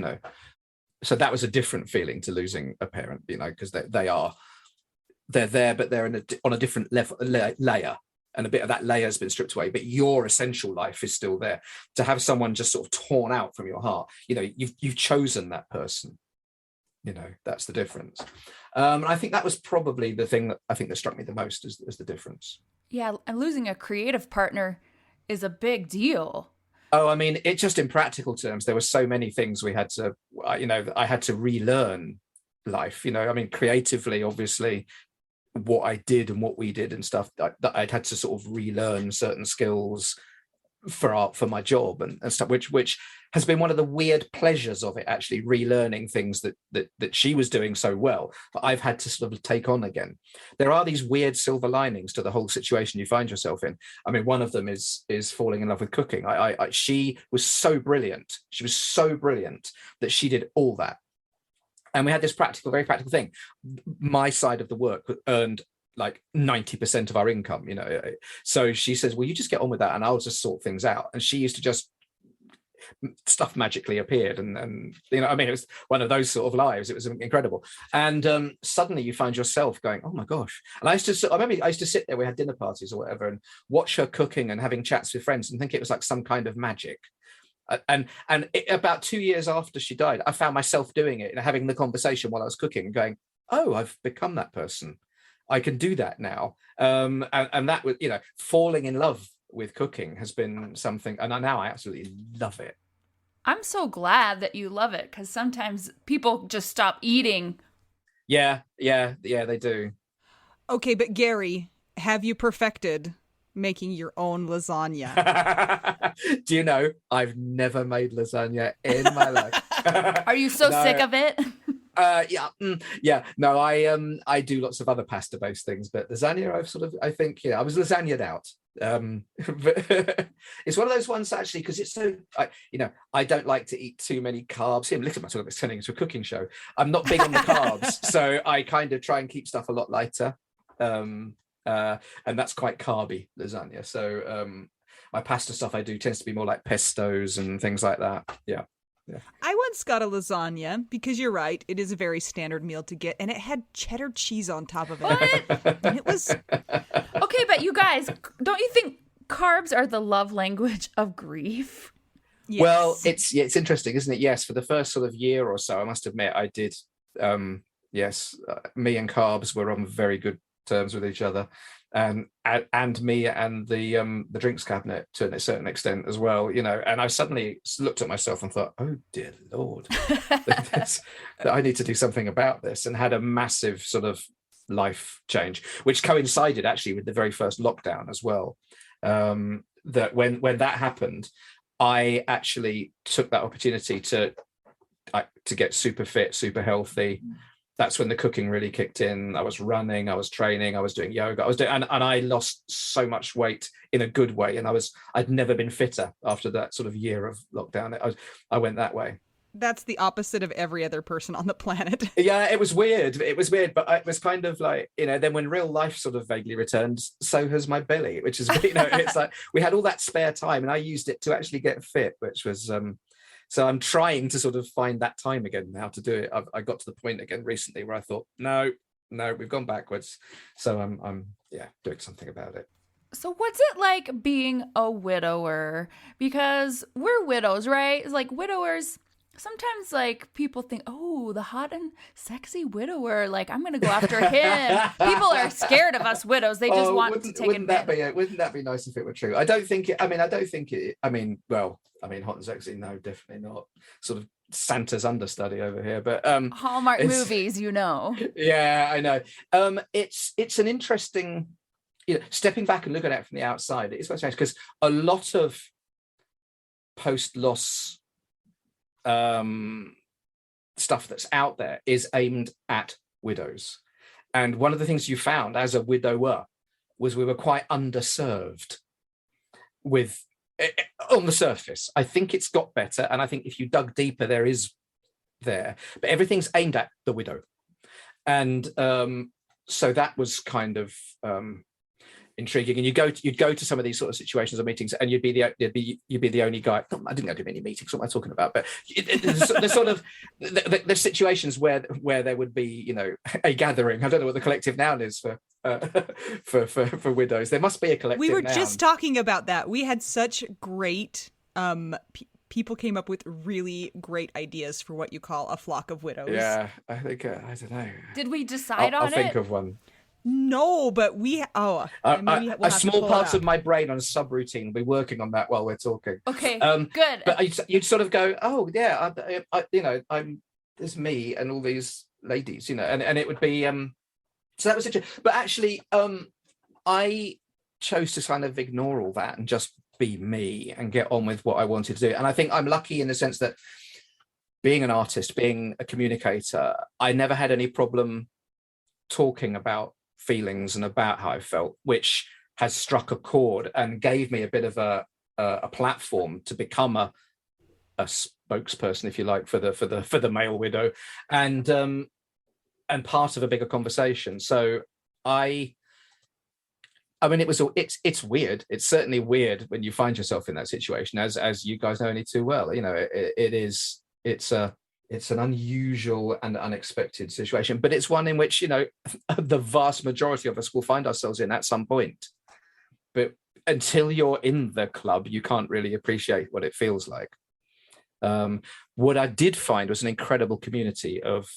So that was a different feeling to losing a parent, because they're there, but they're on a different layer. And a bit of that layer has been stripped away, but your essential life is still there. To have someone just sort of torn out from your heart, you've chosen that person. That's the difference. And I think that was probably the thing that struck me the most as the difference. Yeah, and losing a creative partner is a big deal. Oh, I mean, it just in practical terms, there were so many things we had to, I had to relearn life. I mean, creatively, obviously, what I did and what we did and stuff, that I'd had to sort of relearn certain skills for my job and stuff, which has been one of the weird pleasures of it, actually, relearning things that she was doing so well, but I've had to sort of take on again. There are these weird silver linings to the whole situation you find yourself in. I mean, one of them is falling in love with cooking. She was so brilliant. She was so brilliant that she did all that. And we had this very practical thing. My side of the work earned like 90% of our income, So she says, well, you just get on with that and I'll just sort things out. And she used to just, stuff magically appeared. And I mean, it was one of those sort of lives. It was incredible. And suddenly you find yourself going, oh my gosh. And I remember I used to sit there, we had dinner parties or whatever, and watch her cooking and having chats with friends and think it was like some kind of magic. And about 2 years after she died, I found myself doing it and having the conversation while I was cooking and going, oh, I've become that person. I can do that now. And that was, falling in love with cooking has been something, and now I absolutely love it. I'm so glad that you love it, because sometimes people just stop eating. Yeah, they do. Okay, but Gary, have you perfected making your own lasagna? Do you know, I've never made lasagna in my life. Are you so sick of it? No, I do lots of other pasta-based things, but lasagna, I think I was lasagnaed out. It's one of those ones actually, because it's so, I don't like to eat too many carbs. Look at myself, it's turning into a cooking show. I'm not big on the carbs, so I kind of try and keep stuff a lot lighter. And that's quite carby, lasagna. So my pasta stuff I do tends to be more like pestos and things like that. Yeah. I once got a lasagna, because you're right, it is a very standard meal to get, and it had cheddar cheese on top of it. What? And it was... Okay, but you guys, don't you think carbs are the love language of grief? Yes. Well, it's interesting, isn't it? Yes, for the first sort of year or so, I must admit, I did. Yes, me and carbs were on very good terms with each other, and me and the drinks cabinet to a certain extent as well, and I suddenly looked at myself and thought, oh dear Lord, that I need to do something about this, and had a massive sort of life change, which coincided actually with the very first lockdown as well. That when that happened, I actually took that opportunity to get super fit, super healthy. That's when the cooking really kicked in. I was running, I was training, I was doing yoga, and I lost so much weight in a good way. And I'd never been fitter after that sort of year of lockdown. I went that way. That's the opposite of every other person on the planet. Yeah, it was weird, but it was kind of like, then when real life sort of vaguely returned, so has my belly, which is, it's like we had all that spare time and I used it to actually get fit, which was, so I'm trying to sort of find that time again now to do it. I got to the point again recently where I thought, no, we've gone backwards. So I'm doing something about it. So what's it like being a widower? Because we're widows, right? It's like widowers, sometimes like people think, oh, the hot and sexy widower, like I'm going to go after him. People are scared of us widows. They just want to take advantage. Wouldn't that be nice if it were true? Hot and sexy, no, definitely not. Sort of Santa's understudy over here, but Hallmark movies, Yeah, I know. It's an interesting, stepping back and looking at it from the outside, it's quite strange because a lot of post-loss stuff that's out there is aimed at widows. And one of the things you found as a widower was we were quite underserved on the surface. I think it's got better. And I think if you dug deeper, there is there, but everything's aimed at the widow. And so that was kind of intriguing. And you'd go to some of these sort of situations or meetings, and you'd be the only guy. I didn't go to many meetings. What am I talking about? But the sort of the situations where there would be, you know, a gathering. I don't know what the collective noun is for widows. There must be a collective noun. We were just talking about that. We had such great people came up with really great ideas for what you call a flock of widows. Yeah, I think I don't know. Did we decide on I'll it? think of one. No, but a small part of my brain on a subroutine will be working on that while we're talking. Okay, good. But you'd sort of go, oh yeah, you know, there's me and all these ladies, you know, and it would be so that was interesting. But actually, I chose to kind of ignore all that and just be me and get on with what I wanted to do. And I think I'm lucky in the sense that being an artist, being a communicator, I never had any problem talking about feelings and about how I felt, which has struck a chord and gave me a bit of a platform to become a spokesperson, if you like, for the male widow, and part of a bigger conversation. So I mean, it's weird. It's certainly weird when you find yourself in that situation, as you guys know only too well. You know, it's an unusual and unexpected situation, but it's one in which, you know, the vast majority of us will find ourselves in at some point. But until you're in the club, you can't really appreciate what it feels like. What I did find was an incredible community of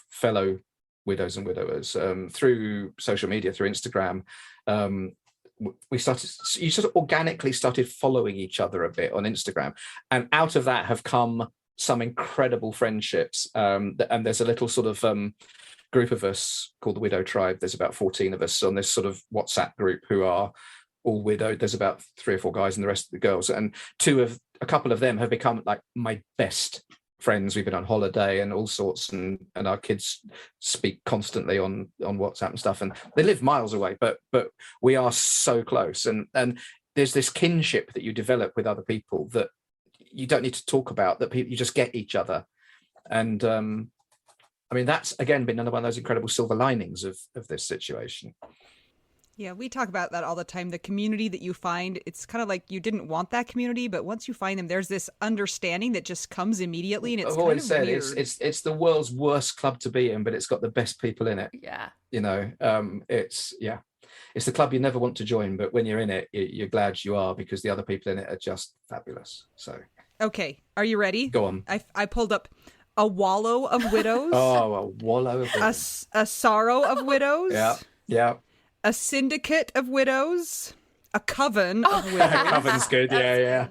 fellow widows and widowers through social media, through Instagram. You sort of organically started following each other a bit on Instagram, and out of that have come some incredible friendships. And there's a little sort of group of us called the Widow Tribe. There's about 14 of us on this sort of WhatsApp group who are all widowed. There's about 3 or 4 guys and the rest of the girls, and a couple of them have become like my best friends. We've been on holiday and all sorts, and our kids speak constantly on WhatsApp and stuff, and they live miles away, but we are so close, and there's this kinship that you develop with other people that you don't need to talk about, that you just get each other. And I mean, that's again been one of those incredible silver linings of this situation. Yeah, we talk about that all the time. The community that you find, it's kind of like you didn't want that community, but once you find them, there's this understanding that just comes immediately, and it's I've always kind of said weird. it's the world's worst club to be in, but it's got the best people in it. Yeah. You know, it's the club you never want to join, but when you're in it, you're glad you are, because the other people in it are just fabulous. So, okay, are you ready? Go on. I pulled up a wallow of widows. Oh, a wallow of widows. A sorrow of widows. Yeah. A syndicate of widows. A coven of widows. Coven's good. Yeah.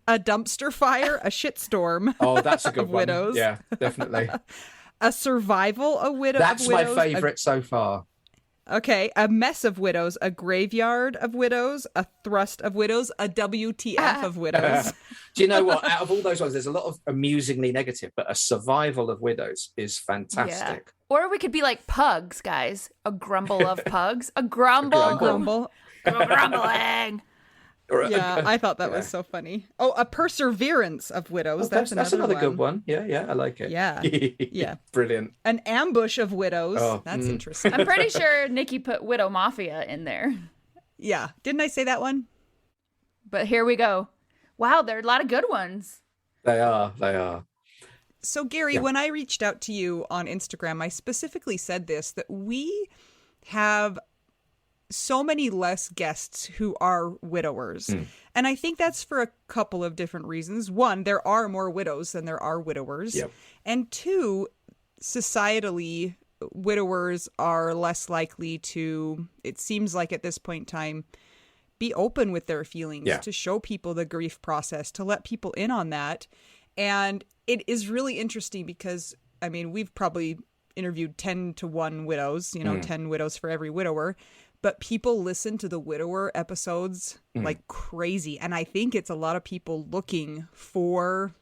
A dumpster fire. A shitstorm. Oh, that's a good of one. Widows. Yeah, definitely. A survival of widows. That's my favorite so far. Okay, a mess of widows, a graveyard of widows, a thrust of widows, a WTF of widows. Do you know what? Out of all those ones, there's a lot of amusingly negative, but a survival of widows is fantastic. Yeah. Or we could be like pugs, guys. A grumble of pugs. A grumble. Grumble. Grumbling. Yeah, I thought that was so funny. Oh, a perseverance of widows. Oh, that's another one. good one. Yeah, I like it. Yeah, yeah. Brilliant. An ambush of widows. Oh, that's interesting. I'm pretty sure Nikki put Widow Mafia in there. Yeah. Didn't I say that one? But here we go. Wow, there are a lot of good ones. They are. So, Gary, when I reached out to you on Instagram, I specifically said this, that we have so many less guests who are widowers. And I think that's for a couple of different reasons. One, there are more widows than there are widowers. Yep. And two, societally, widowers are less likely to, it seems like at this point in time, be open with their feelings, to show people the grief process, to let people in on that. And it is really interesting because, I mean, we've probably interviewed 10 to 1 widows, 10 widows for every widower. But people listen to the widower episodes like crazy. And I think it's a lot of people looking for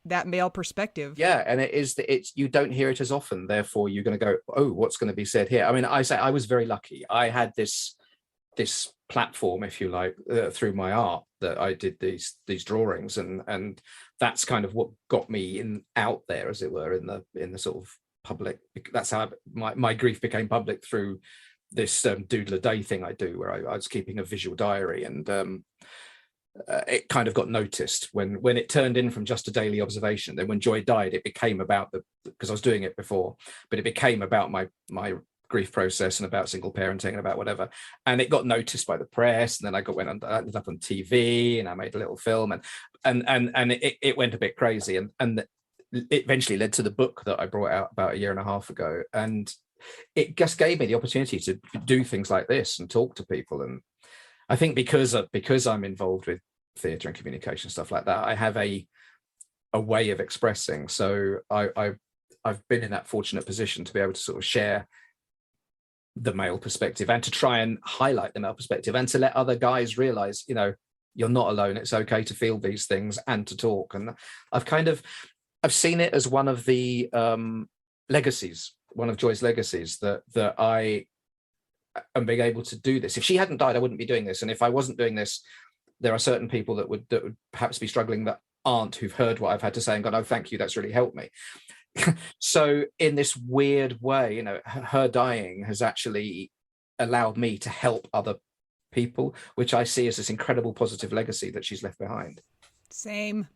that male perspective. Yeah, and it's you don't hear it as often. Therefore, you're going to go, oh, what's going to be said here? I mean, I say I was very lucky. I had this this platform, if you like, through my art, that I did these drawings, and that's kind of what got me out there, as it were, in the sort of public. That's how my grief became public, through this doodle a day thing I do, where I was keeping a visual diary, and it kind of got noticed when it turned in from just a daily observation. Then when Joy died, it became about because I was doing it before, but it became about my grief process and about single parenting and about whatever. And it got noticed by the press, and then I ended up on TV, and I made a little film, and it went a bit crazy, and it eventually led to the book that I brought out about a year and a half ago. And it just gave me the opportunity to do things like this and talk to people. And I think because I'm involved with theatre and communication, stuff like that, I have a way of expressing. So I've been in that fortunate position to be able to sort of share the male perspective, and to try and highlight the male perspective, and to let other guys realize, you're not alone. It's okay to feel these things and to talk. And I've seen it as one of the legacies, one of Joy's legacies, that I am being able to do this. If she hadn't died, I wouldn't be doing this. And if I wasn't doing this, there are certain people that would perhaps be struggling, that aren't, who've heard what I've had to say and gone, oh, thank you, that's really helped me. So in this weird way, her dying has actually allowed me to help other people, which I see as this incredible positive legacy that she's left behind. Same.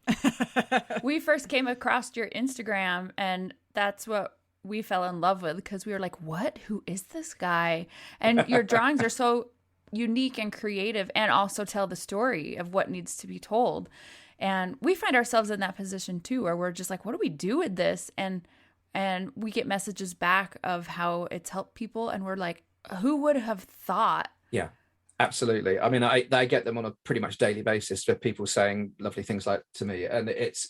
We first came across your Instagram, and that's what we fell in love with, because we were like, what? Who is this guy? And your drawings are so unique and creative, and also tell the story of what needs to be told. And we find ourselves in that position too, where we're just like, what do we do with this? And we get messages back of how it's helped people, and we're like, who would have thought? Yeah, absolutely. I mean, I get them on a pretty much daily basis, for people saying lovely things like to me, and it's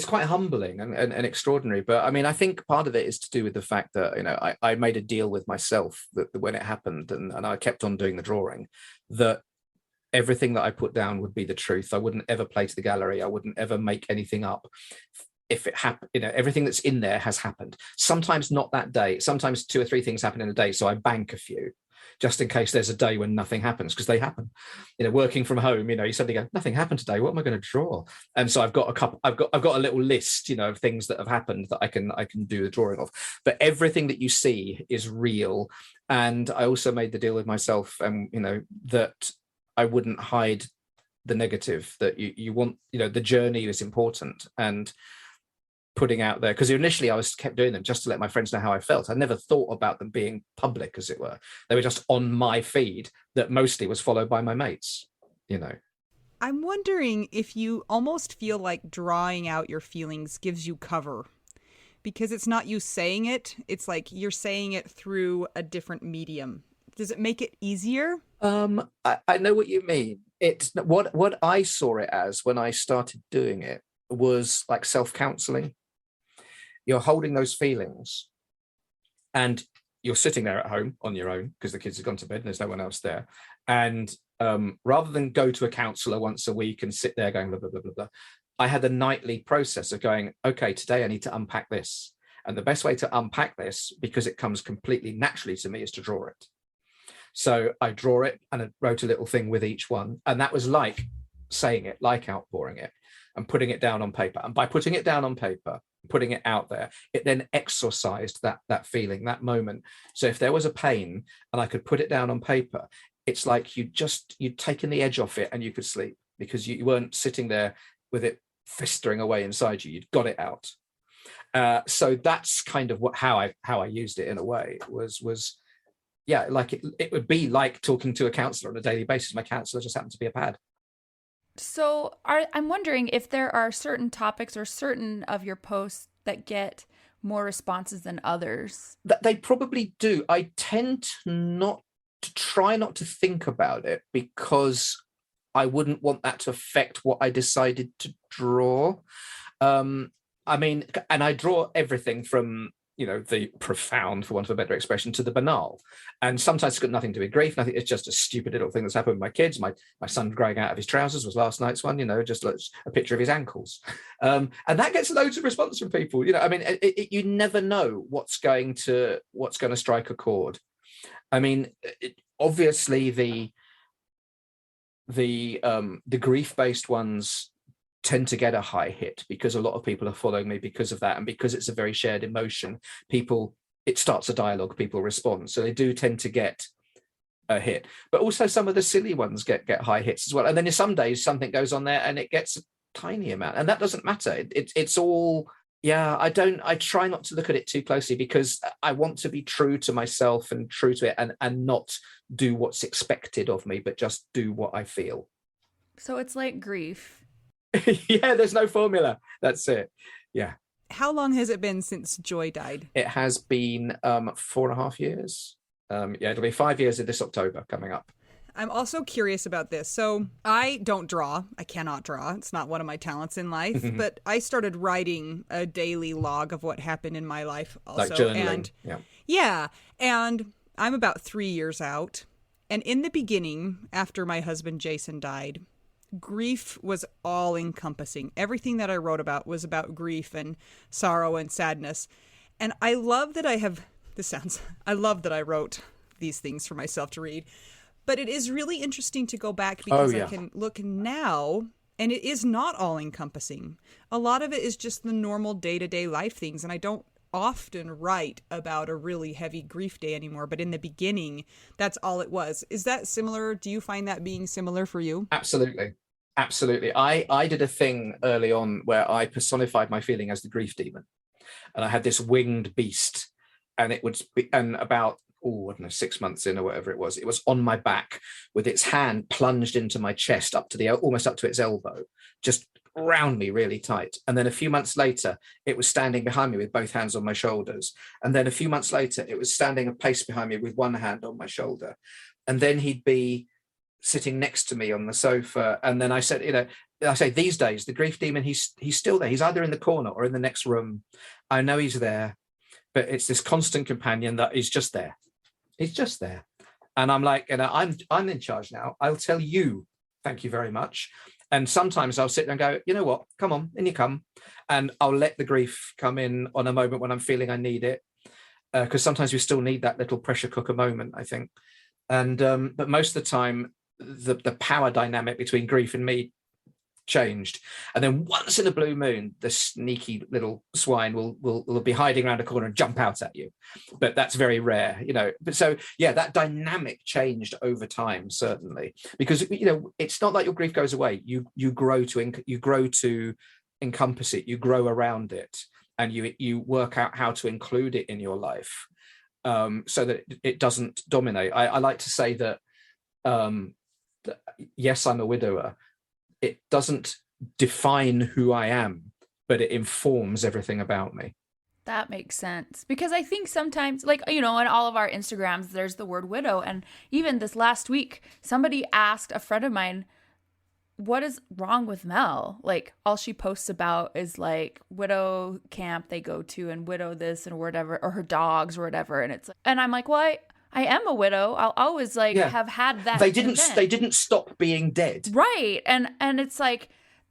quite humbling and extraordinary. But I mean, I think part of it is to do with the fact that I made a deal with myself that when it happened, and I kept on doing the drawing, that everything that I put down would be the truth. I wouldn't ever play to the gallery. I wouldn't ever make anything up. If it happened, everything that's in there has happened. Sometimes not that day. Sometimes 2 or 3 things happen in a day. So I bank a few, just in case there's a day when nothing happens, because they happen. Working from home, you suddenly go, nothing happened today. What am I going to draw? And so I've got a little list, of things that have happened that I can do the drawing of. But everything that you see is real. And I also made the deal with myself, that I wouldn't hide the negative, that you want, the journey is important, and putting out there, because initially I kept doing them just to let my friends know how I felt. I never thought about them being public, as it were. They were just on my feed, that mostly was followed by my mates, I'm wondering if you almost feel like drawing out your feelings gives you cover, because it's not you saying it, it's like you're saying it through a different medium. Does it make it easier? I know what you mean. It's what I saw it as when I started doing it was like self-counseling. You're holding those feelings, and you're sitting there at home on your own, because the kids have gone to bed and there's no one else there. And rather than go to a counsellor once a week and sit there going blah, blah, blah, blah, blah, I had a nightly process of going, okay, today I need to unpack this. And the best way to unpack this, because it comes completely naturally to me, is to draw it. So I draw it, and I wrote a little thing with each one. And that was like saying it, like outpouring it, and putting it down on paper. And by putting it down on paper, putting it out there, it then exorcised that feeling, that moment. So if there was a pain and I could put it down on paper, it's like you'd taken the edge off it, and you could sleep, because you weren't sitting there with it festering away inside you. You'd got it out. So that's kind of how I used it, in a way, was yeah, like it would be like talking to a counsellor on a daily basis. My counsellor just happened to be a pad. So I'm wondering if there are certain topics or certain of your posts that get more responses than others. They probably do. I tend to try not to think about it, because I wouldn't want that to affect what I decided to draw. I mean, and I draw everything from the profound, for want of a better expression, to the banal. And sometimes it's got nothing to do with grief. Nothing. It's just a stupid little thing that's happened with my kids. My son growing out of his trousers was last night's one, just a picture of his ankles. And that gets loads of response from people. I mean, you never know what's going to strike a chord. I mean, obviously the grief-based ones tend to get a high hit because a lot of people are following me because of that, and because it's a very shared emotion. It starts a dialogue, people respond, so they do tend to get a hit. But also some of the silly ones get high hits as well. And then in some days something goes on there and it gets a tiny amount, and that doesn't matter. It's all, yeah. I try not to look at it too closely because I want to be true to myself and true to it, and not do what's expected of me, but just do what I feel. So it's like grief. Yeah, there's no formula. That's it. Yeah. How long has it been since Joy died? It has been 4.5 years. It'll be 5 years of this October coming up. I'm also curious about this. So I don't draw. I cannot draw. It's not one of my talents in life. But I started writing a daily log of what happened in my life also. Like journaling. And yeah. And I'm about 3 years out. And in the beginning, after my husband Jason died, grief was all encompassing. Everything that I wrote about was about grief and sorrow and sadness. And I love that I love that I wrote these things for myself to read. But it is really interesting to go back because I can look now, and it is not all encompassing. A lot of it is just the normal day-to-day life things. And I don't often write about a really heavy grief day anymore. But in the beginning, that's all it was. Is that similar? Do you find that being similar for you? Absolutely. Absolutely. I did a thing early on where I personified my feeling as the grief demon. And I had this winged beast. And it would be, and about, I don't know, 6 months in or whatever it was on my back with its hand plunged into my chest almost up to its elbow, just around me really tight. And then a few months later, it was standing behind me with both hands on my shoulders. And then a few months later, it was standing a pace behind me with one hand on my shoulder. And then he'd be sitting next to me on the sofa. And then I said, I say these days, the grief demon, he's still there. He's either in the corner or in the next room. I know he's there. But it's this constant companion that is just there. He's just there. And I'm like, I'm in charge now. I'll tell you, thank you very much. And sometimes I'll sit there and go, you know what, come on, in you come. And I'll let the grief come in on a moment when I'm feeling I need it. Because sometimes we still need that little pressure cooker moment, I think. And but most of the time, the power dynamic between grief and me changed. And then once in a blue moon, the sneaky little swine will be hiding around a corner and jump out at you. But that's very rare, But so, yeah, that dynamic changed over time, certainly, because, it's not like your grief goes away. You grow to encompass it, you grow around it, and you work out how to include it in your life, so that it doesn't dominate. I like to say that, yes, I'm a widower. It doesn't define who I am, but it informs everything about me. That makes sense. Because I think sometimes, in all of our Instagrams, there's the word widow. And even this last week, somebody asked a friend of mine, what is wrong with Mel? All she posts about is widow camp they go to and widow this and whatever, or her dogs or whatever. And I'm like, well, I am a widow. I'll always have had that. They didn't stop being dead. Right. And it's then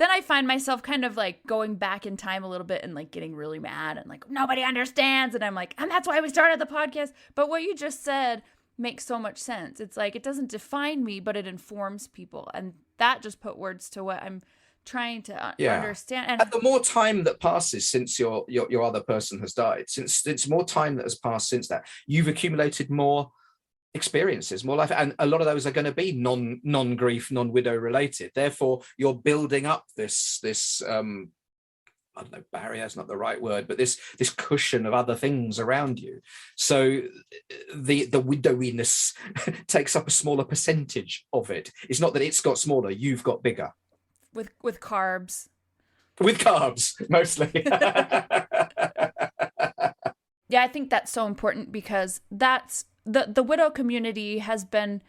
I find myself kind of going back in time a little bit and getting really mad and nobody understands. And I'm and that's why we started the podcast. But what you just said makes so much sense. It's it doesn't define me, but it informs people. And that just put words to what I'm trying to understand. And the more time that passes since your other person has died, since more time that has passed since that, you've accumulated more experiences, more life, and a lot of those are going to be non-grief, non-widow related. Therefore, you're building up this I don't know, barrier is not the right word, but this cushion of other things around you. So the widowiness takes up a smaller percentage of it. It's not that it's got smaller, you've got bigger. With carbs. With carbs, mostly. Yeah, I think that's so important because that's the widow community has been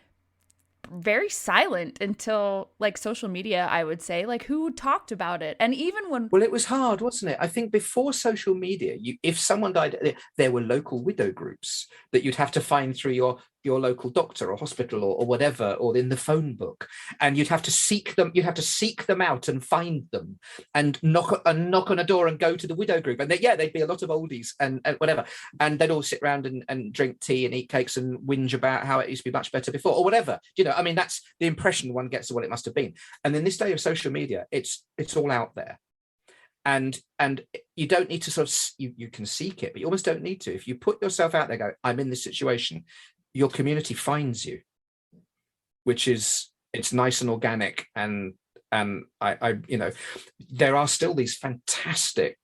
very silent until social media, I would say. Who talked about it? And even when... Well, it was hard, wasn't it? I think before social media, if someone died, there were local widow groups that you'd have to find through your your local doctor or hospital or whatever, or in the phone book, and you'd have to seek them out and find them, and knock on a door and go to the widow group, and they'd be a lot of oldies and whatever, and they'd all sit around and drink tea and eat cakes and whinge about how it used to be much better before or whatever. I mean, that's the impression one gets of what it must have been. And in this day of social media, it's all out there. And you don't need to sort of, you can seek it, but you almost don't need to. If you put yourself out there, go, I'm in this situation, your community finds you, which is, it's nice and organic. And I there are still these fantastic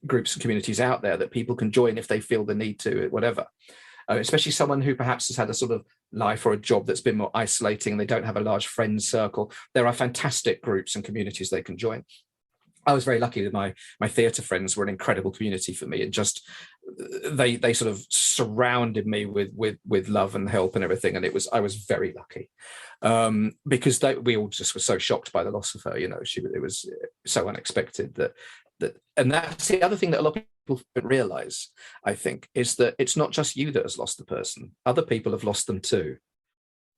groups and communities out there that people can join if they feel the need to, whatever. Especially someone who perhaps has had a sort of life or a job that's been more isolating and they don't have a large friend circle. There are fantastic groups and communities they can join. I was very lucky that my theatre friends were an incredible community for me, and just they sort of surrounded me with love and help and everything, and I was very lucky, because we all just were so shocked by the loss of her. It was so unexpected that, and that's the other thing that a lot of people don't realise, I think, is that it's not just you that has lost the person; other people have lost them too.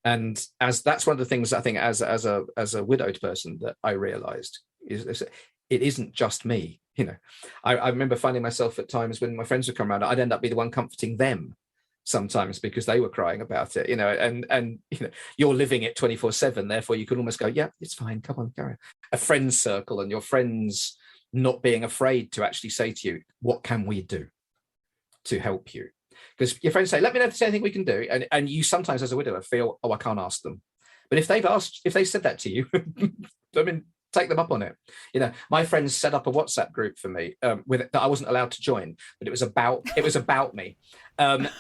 And that's one of the things I think as a widowed person that I realised is it isn't just me. I remember finding myself at times when my friends would come around, I'd end up being the one comforting them sometimes because they were crying about it, and you're living it 24/7, therefore you can almost go, yeah, it's fine, come on, carry on. A friend's circle and your friends not being afraid to actually say to you, what can we do to help you? Because your friends say, let me know if there's anything we can do, and you sometimes as a widower feel, I can't ask them. But if they said that to you, I mean, take them up on it. My friends set up a WhatsApp group for me that I wasn't allowed to join, but it was about me. And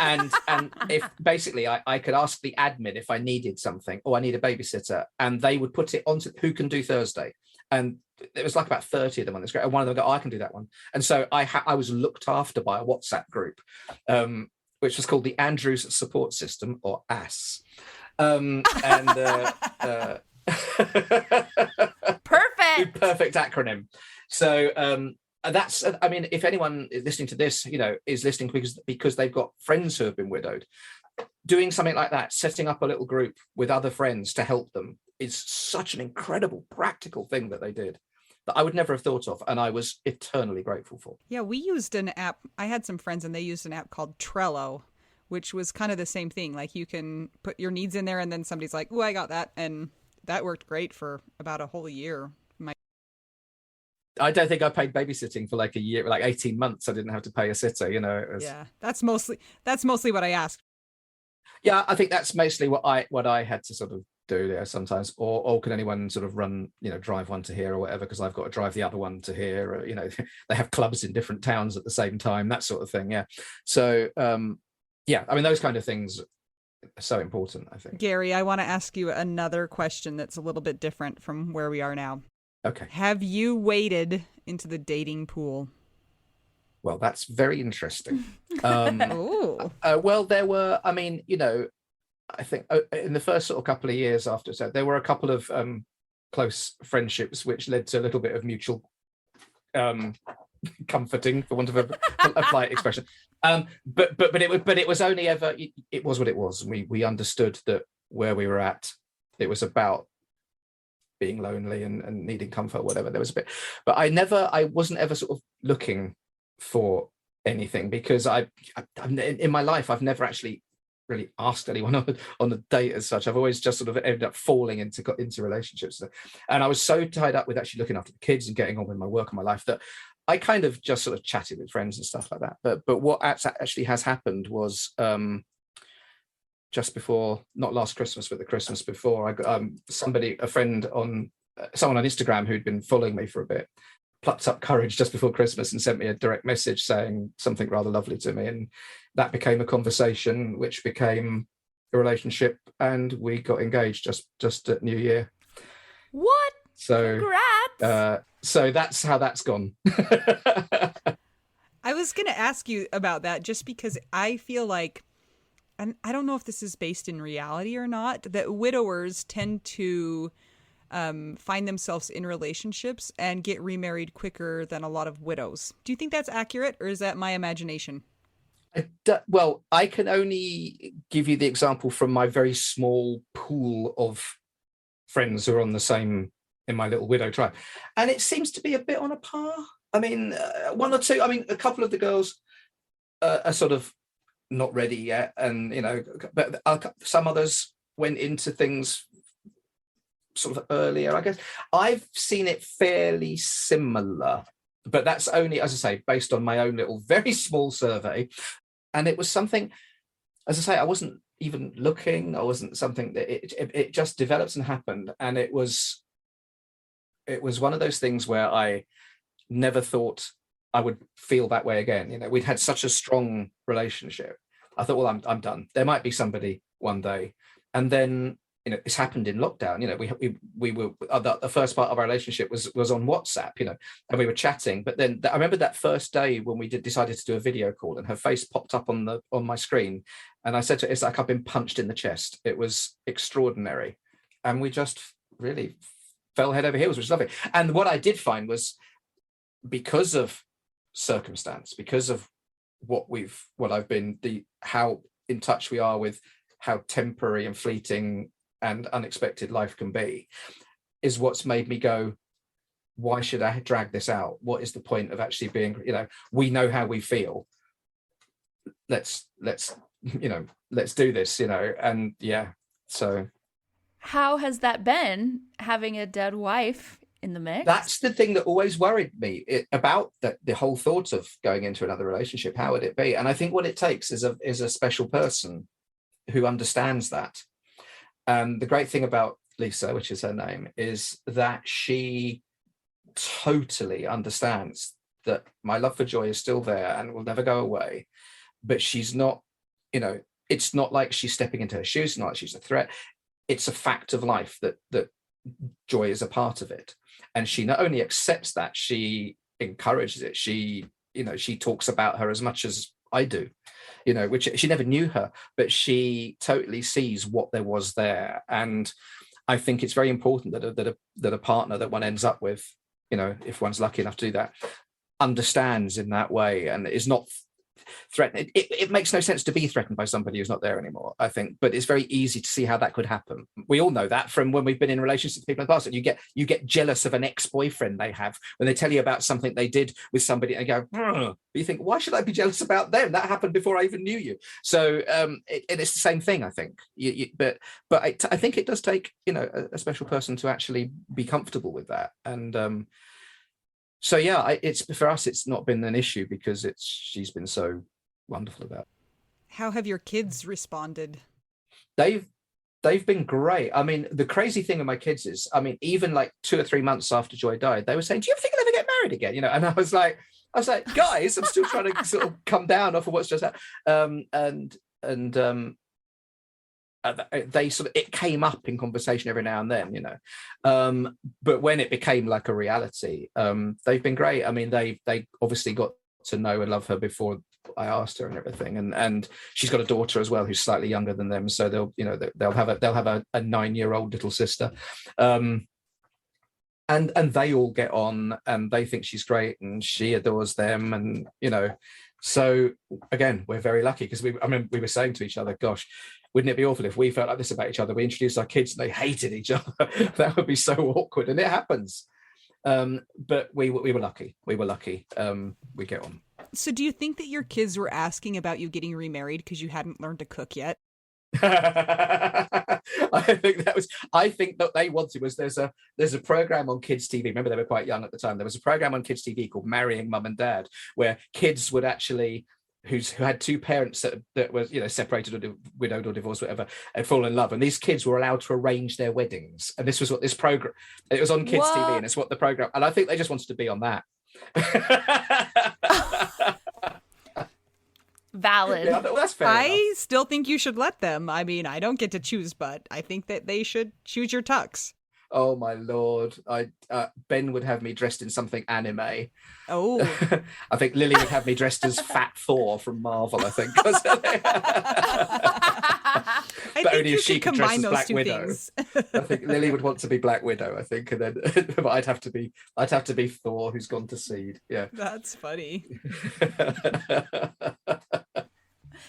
if basically I could ask the admin if I needed something or I need a babysitter, and they would put it onto who can do Thursday. And it was like about 30 of them on this group. And one of them go, I can do that one. And so I was looked after by a WhatsApp group, which was called the Andrews Support System, or ASS. Perfect acronym. So that's, I mean, if anyone is listening to this, is listening because they've got friends who have been widowed, doing something like that, setting up a little group with other friends to help them, is such an incredible practical thing that they did that I would never have thought of, and I was eternally grateful for. Yeah, we used an app. I had some friends and they used an app called Trello, which was kind of the same thing. Like, you can put your needs in there and then somebody's like, oh, I got that. And that worked great for about a whole year. I don't think I paid babysitting for like a year, like 18 months. I didn't have to pay a sitter, It was... Yeah, that's mostly what I asked. Yeah, I think that's mostly what I had to sort of do there sometimes. Or can anyone sort of run, drive one to here or whatever, because I've got to drive the other one to here. Or, they have clubs in different towns at the same time, that sort of thing. Yeah. So, yeah, I mean, those kind of things are so important, I think. Gary, I want to ask you another question that's a little bit different from where we are now. Okay. Have you waded into the dating pool? Well, that's very interesting. Well, there were, I mean, I think in the first sort of couple of years after, so there were a couple of close friendships which led to a little bit of mutual comforting, for want of a polite expression. But it was only ever, it was what it was. We understood that where we were at, it was about being lonely and needing comfort, whatever. There was a bit, but I wasn't ever sort of looking for anything, because in my life I've never actually really asked anyone on a date as such. I've always just sort of ended up falling into relationships, and I was so tied up with actually looking after the kids and getting on with my work and my life that I kind of just sort of chatted with friends and stuff like that. But what actually has happened was just before, not last Christmas, but the Christmas before, I got someone on Instagram who'd been following me for a bit, plucked up courage just before Christmas and sent me a direct message saying something rather lovely to me, and that became a conversation which became a relationship, and we got engaged just at New Year. What? So congrats. So that's how that's gone. I was going to ask you about that just because I feel like, and I don't know if this is based in reality or not, that widowers tend to find themselves in relationships and get remarried quicker than a lot of widows. Do you think that's accurate, or is that my imagination? Well, I can only give you the example from my very small pool of friends who are on the same, in my little widow tribe, and it seems to be a bit on a par. I mean, one or two. I mean, a couple of the girls are sort of not ready yet, and but some others went into things sort of earlier. I guess I've seen it fairly similar, but that's only, as I say, based on my own little very small survey. And it was something, as I say, I wasn't even looking. I wasn't something that it just developed and happened. And it was one of those things where I never thought I would feel that way again. We'd had such a strong relationship. I thought, well, I'm done. There might be somebody one day. And then, it's happened in lockdown. We were, the first part of our relationship was on WhatsApp, and we were chatting. But then I remember that first day when we decided to do a video call, and her face popped up on my screen. And I said to her, it's like I've been punched in the chest. It was extraordinary. And we just really fell head over heels, which was lovely. And what I did find was, because of circumstance, because of what I've been, how in touch we are with how temporary and fleeting and unexpected life can be, is what's made me go, why should I drag this out? What is the point of actually being, we know how we feel. Let's do this, and yeah. So how has that been, having a dead wife in the mix? That's the thing that always worried me about the whole thought of going into another relationship. How would it be? And I think what it takes is a special person who understands that. The great thing about Lisa, which is her name, is that she totally understands that my love for Joy is still there and will never go away. But she's not, it's not like she's stepping into her shoes, not like she's a threat. It's a fact of life that Joy is a part of it. And she not only accepts that, she encourages it. She talks about her as much as I do, which she never knew her, but she totally sees what there was there. And I think it's very important that a partner that one ends up with, if one's lucky enough to do that, understands in that way and is not threatened. It makes no sense to be threatened by somebody who's not there anymore, I think, but it's very easy to see how that could happen. We all know that from when we've been in relationships with people in the past, and you get jealous of an ex-boyfriend they have when they tell you about something they did with somebody and go, you think, why should I be jealous about them? That happened before I even knew you. So it's the same thing, I think. But I think it does take a special person to actually be comfortable with that. And so yeah, it's for us, it's not been an issue because she's been so wonderful about it. How have your kids responded? They've been great. I mean, the crazy thing with my kids is, I mean, even like 2 or 3 months after Joy died, they were saying, "Do you ever think I'll ever get married again?" And I was like, guys, I'm still trying to sort of come down off of what's just happened. They sort of, it came up in conversation every now and then, but when it became like a reality, they've been great. I mean, they obviously got to know and love her before I asked her and everything, and she's got a daughter as well who's slightly younger than them, so they'll have a 9-year-old little sister, and they all get on and they think she's great and she adores them, and so again, we're very lucky because we were saying to each other, gosh, wouldn't it be awful if we felt like this about each other? We introduced our kids and they hated each other. That would be so awkward, and it happens. But we were lucky. We get on. So do you think that your kids were asking about you getting remarried because you hadn't learned to cook yet? I think that they wanted was there's a program on kids TV. Remember, they were quite young at the time. There was a program on kids TV called Marrying Mum and Dad, where kids would actually who had two parents that were separated or widowed or divorced, whatever, and fall in love, and these kids were allowed to arrange their weddings. And this was what this program, it was on kids TV, and it's what the program, and I think they just wanted to be on that. Valid. Yeah, well, that's fair I enough. still think you should let them. I mean, I don't get to choose, but I think that they should choose your tux. Oh my lord! Ben would have me dressed in something anime. Oh, I think Lily would have me dressed as Fat Thor from Marvel. I think, I but think only you if she could could dress combine as those Black two Widow. things. I think Lily would want to be Black Widow. I think, and then but I'd have to be Thor, who's gone to seed. Yeah, That's funny.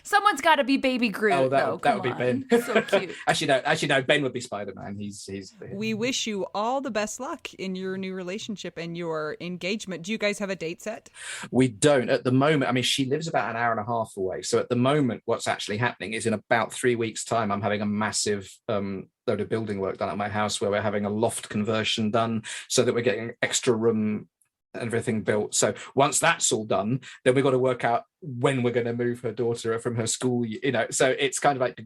Someone's got to be Baby Groot, Oh, though. that would Come be Ben. on. So cute. Actually, no. Ben would be Spider-Man. He's. We wish you all the best luck in your new relationship and your engagement. Do you guys have a date set? We don't at the moment. I mean, she lives about an hour and a half away. So at the moment, what's actually happening is in about 3 weeks' time, I'm having a massive load of building work done at my house where we're having a loft conversion done so that we're getting extra room and everything built. So once that's all done, then we've got to work out when we're going to move her daughter from her school, so it's kind of like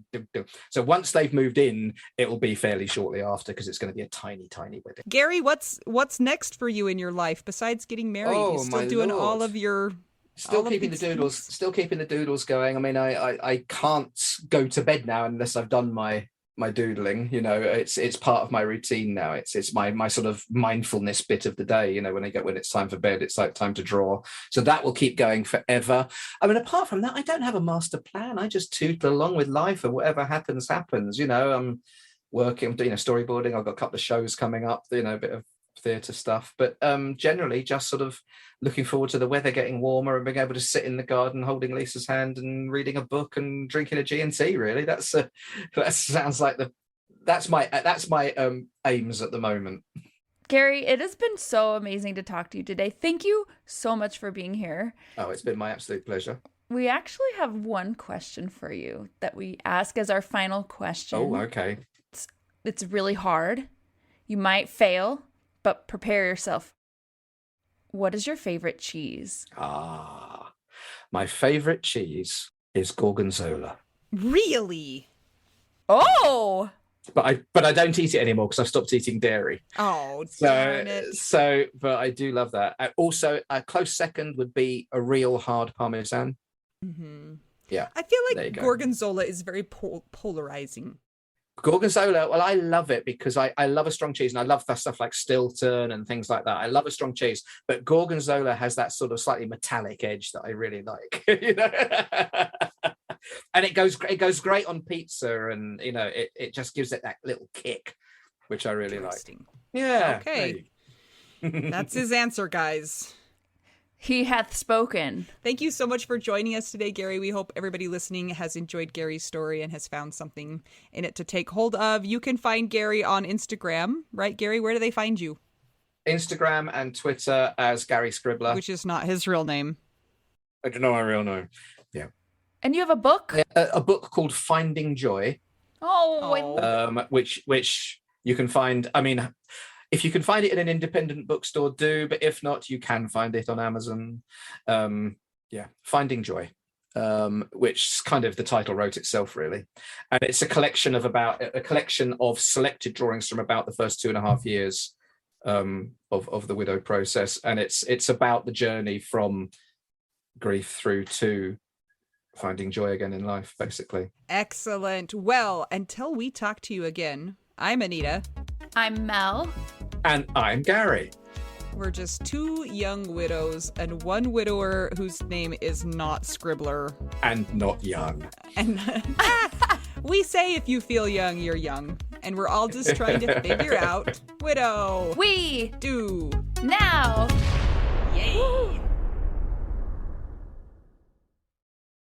so once they've moved in, it will be fairly shortly after, because it's going to be a tiny wedding. Gary, what's next for you in your life besides getting married? Oh, You still my doing Lord. all of your Still keeping the doodles going. I mean, I can't go to bed now unless I've done my doodling. It's part of my routine now. It's my sort of mindfulness bit of the day. When it's time for bed, it's like time to draw. So that will keep going forever. I mean, apart from that, I don't have a master plan. I just tootle along with life, and whatever happens. I'm working, I'm doing storyboarding. I've got a couple of shows coming up. A bit of theatre stuff, but generally just sort of looking forward to the weather getting warmer and being able to sit in the garden holding Lisa's hand and reading a book and drinking a G&T. Really, that sounds like that's my aims at the moment. Gary, it has been so amazing to talk to you today. Thank you so much for being here. Oh, it's been my absolute pleasure. We actually have one question for you that we ask as our final question. Oh, okay. It's really hard. You might fail, but prepare yourself. What is your favorite cheese? My favorite cheese is Gorgonzola. Really? Oh! But I don't eat it anymore because I've stopped eating dairy. Oh, darn it. But I do love that. Also, a close second would be a real hard Parmesan. Mm-hmm. Yeah. I feel like Gorgonzola is very polarizing. Gorgonzola, well, I love it because I love a strong cheese, and I love that stuff like Stilton and things like that. I love a strong cheese, but Gorgonzola has that sort of slightly metallic edge that I really like. And it goes great on pizza, and it just gives it that little kick, which I really like. Yeah. Okay. That's his answer, guys. He hath spoken. Thank you so much for joining us today, Gary. We hope everybody listening has enjoyed Gary's story and has found something in it to take hold of. You can find Gary on Instagram, right, Gary? Where do they find you? Instagram and Twitter as Gary Scribbler. Which is not his real name. I don't know my real name. Yeah. And you have a book? A book called Finding Joy. Which you can find. I mean, if you can find it in an independent bookstore, do. But if not, you can find it on Amazon. Finding Joy, which kind of the title wrote itself, really. And it's a collection of selected drawings from about the first 2.5 years of the widow process, and it's about the journey from grief through to finding joy again in life, basically. Excellent. Well, until we talk to you again, I'm Anita. I'm Mel. And I'm Gary. We're just two young widows and one widower whose name is not Scribbler. And not young. And we say if you feel young, you're young. And we're all just trying to figure out widow. We do now. Yay. Woo.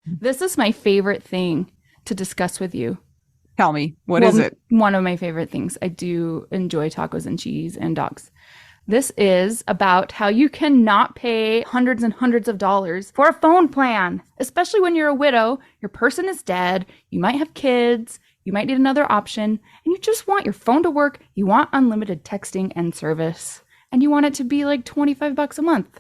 This is my favorite thing to discuss with you. Tell me, what is it? One of my favorite things. I do enjoy tacos and cheese and dogs. This is about how you cannot pay hundreds and hundreds of dollars for a phone plan, especially when you're a widow, your person is dead, you might have kids, you might need another option, and you just want your phone to work, you want unlimited texting and service, and you want it to be like $25 a month.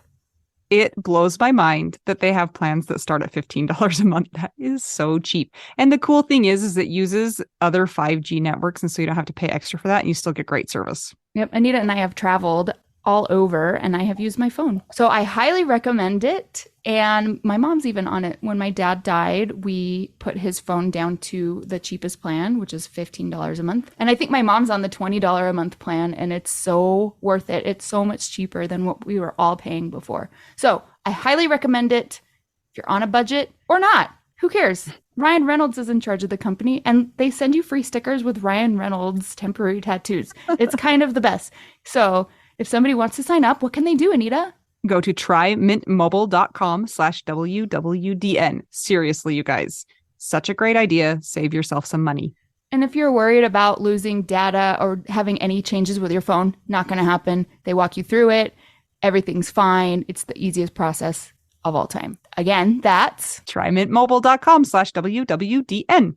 It blows my mind that they have plans that start at $15 a month. That is so cheap. And the cool thing is it uses other 5G networks, and so you don't have to pay extra for that, and you still get great service. Yep, Anita and I have traveled all over, and I have used my phone. So I highly recommend it, and my mom's even on it. When my dad died, we put his phone down to the cheapest plan, which is $15 a month. And I think my mom's on the $20 a month plan, and it's so worth it. It's so much cheaper than what we were all paying before. So I highly recommend it if you're on a budget or not. Who cares? Ryan Reynolds is in charge of the company, and they send you free stickers with Ryan Reynolds temporary tattoos. It's kind of the best. So if somebody wants to sign up, what can they do, Anita? Go to trymintmobile.com/WWDN. Seriously, you guys, Such a great idea. Save yourself some money. And if you're worried about losing data or having any changes with your phone, not going to happen. They walk you through it. Everything's fine. It's the easiest process of all time. Again, that's TryMintMobile.com/WWDN.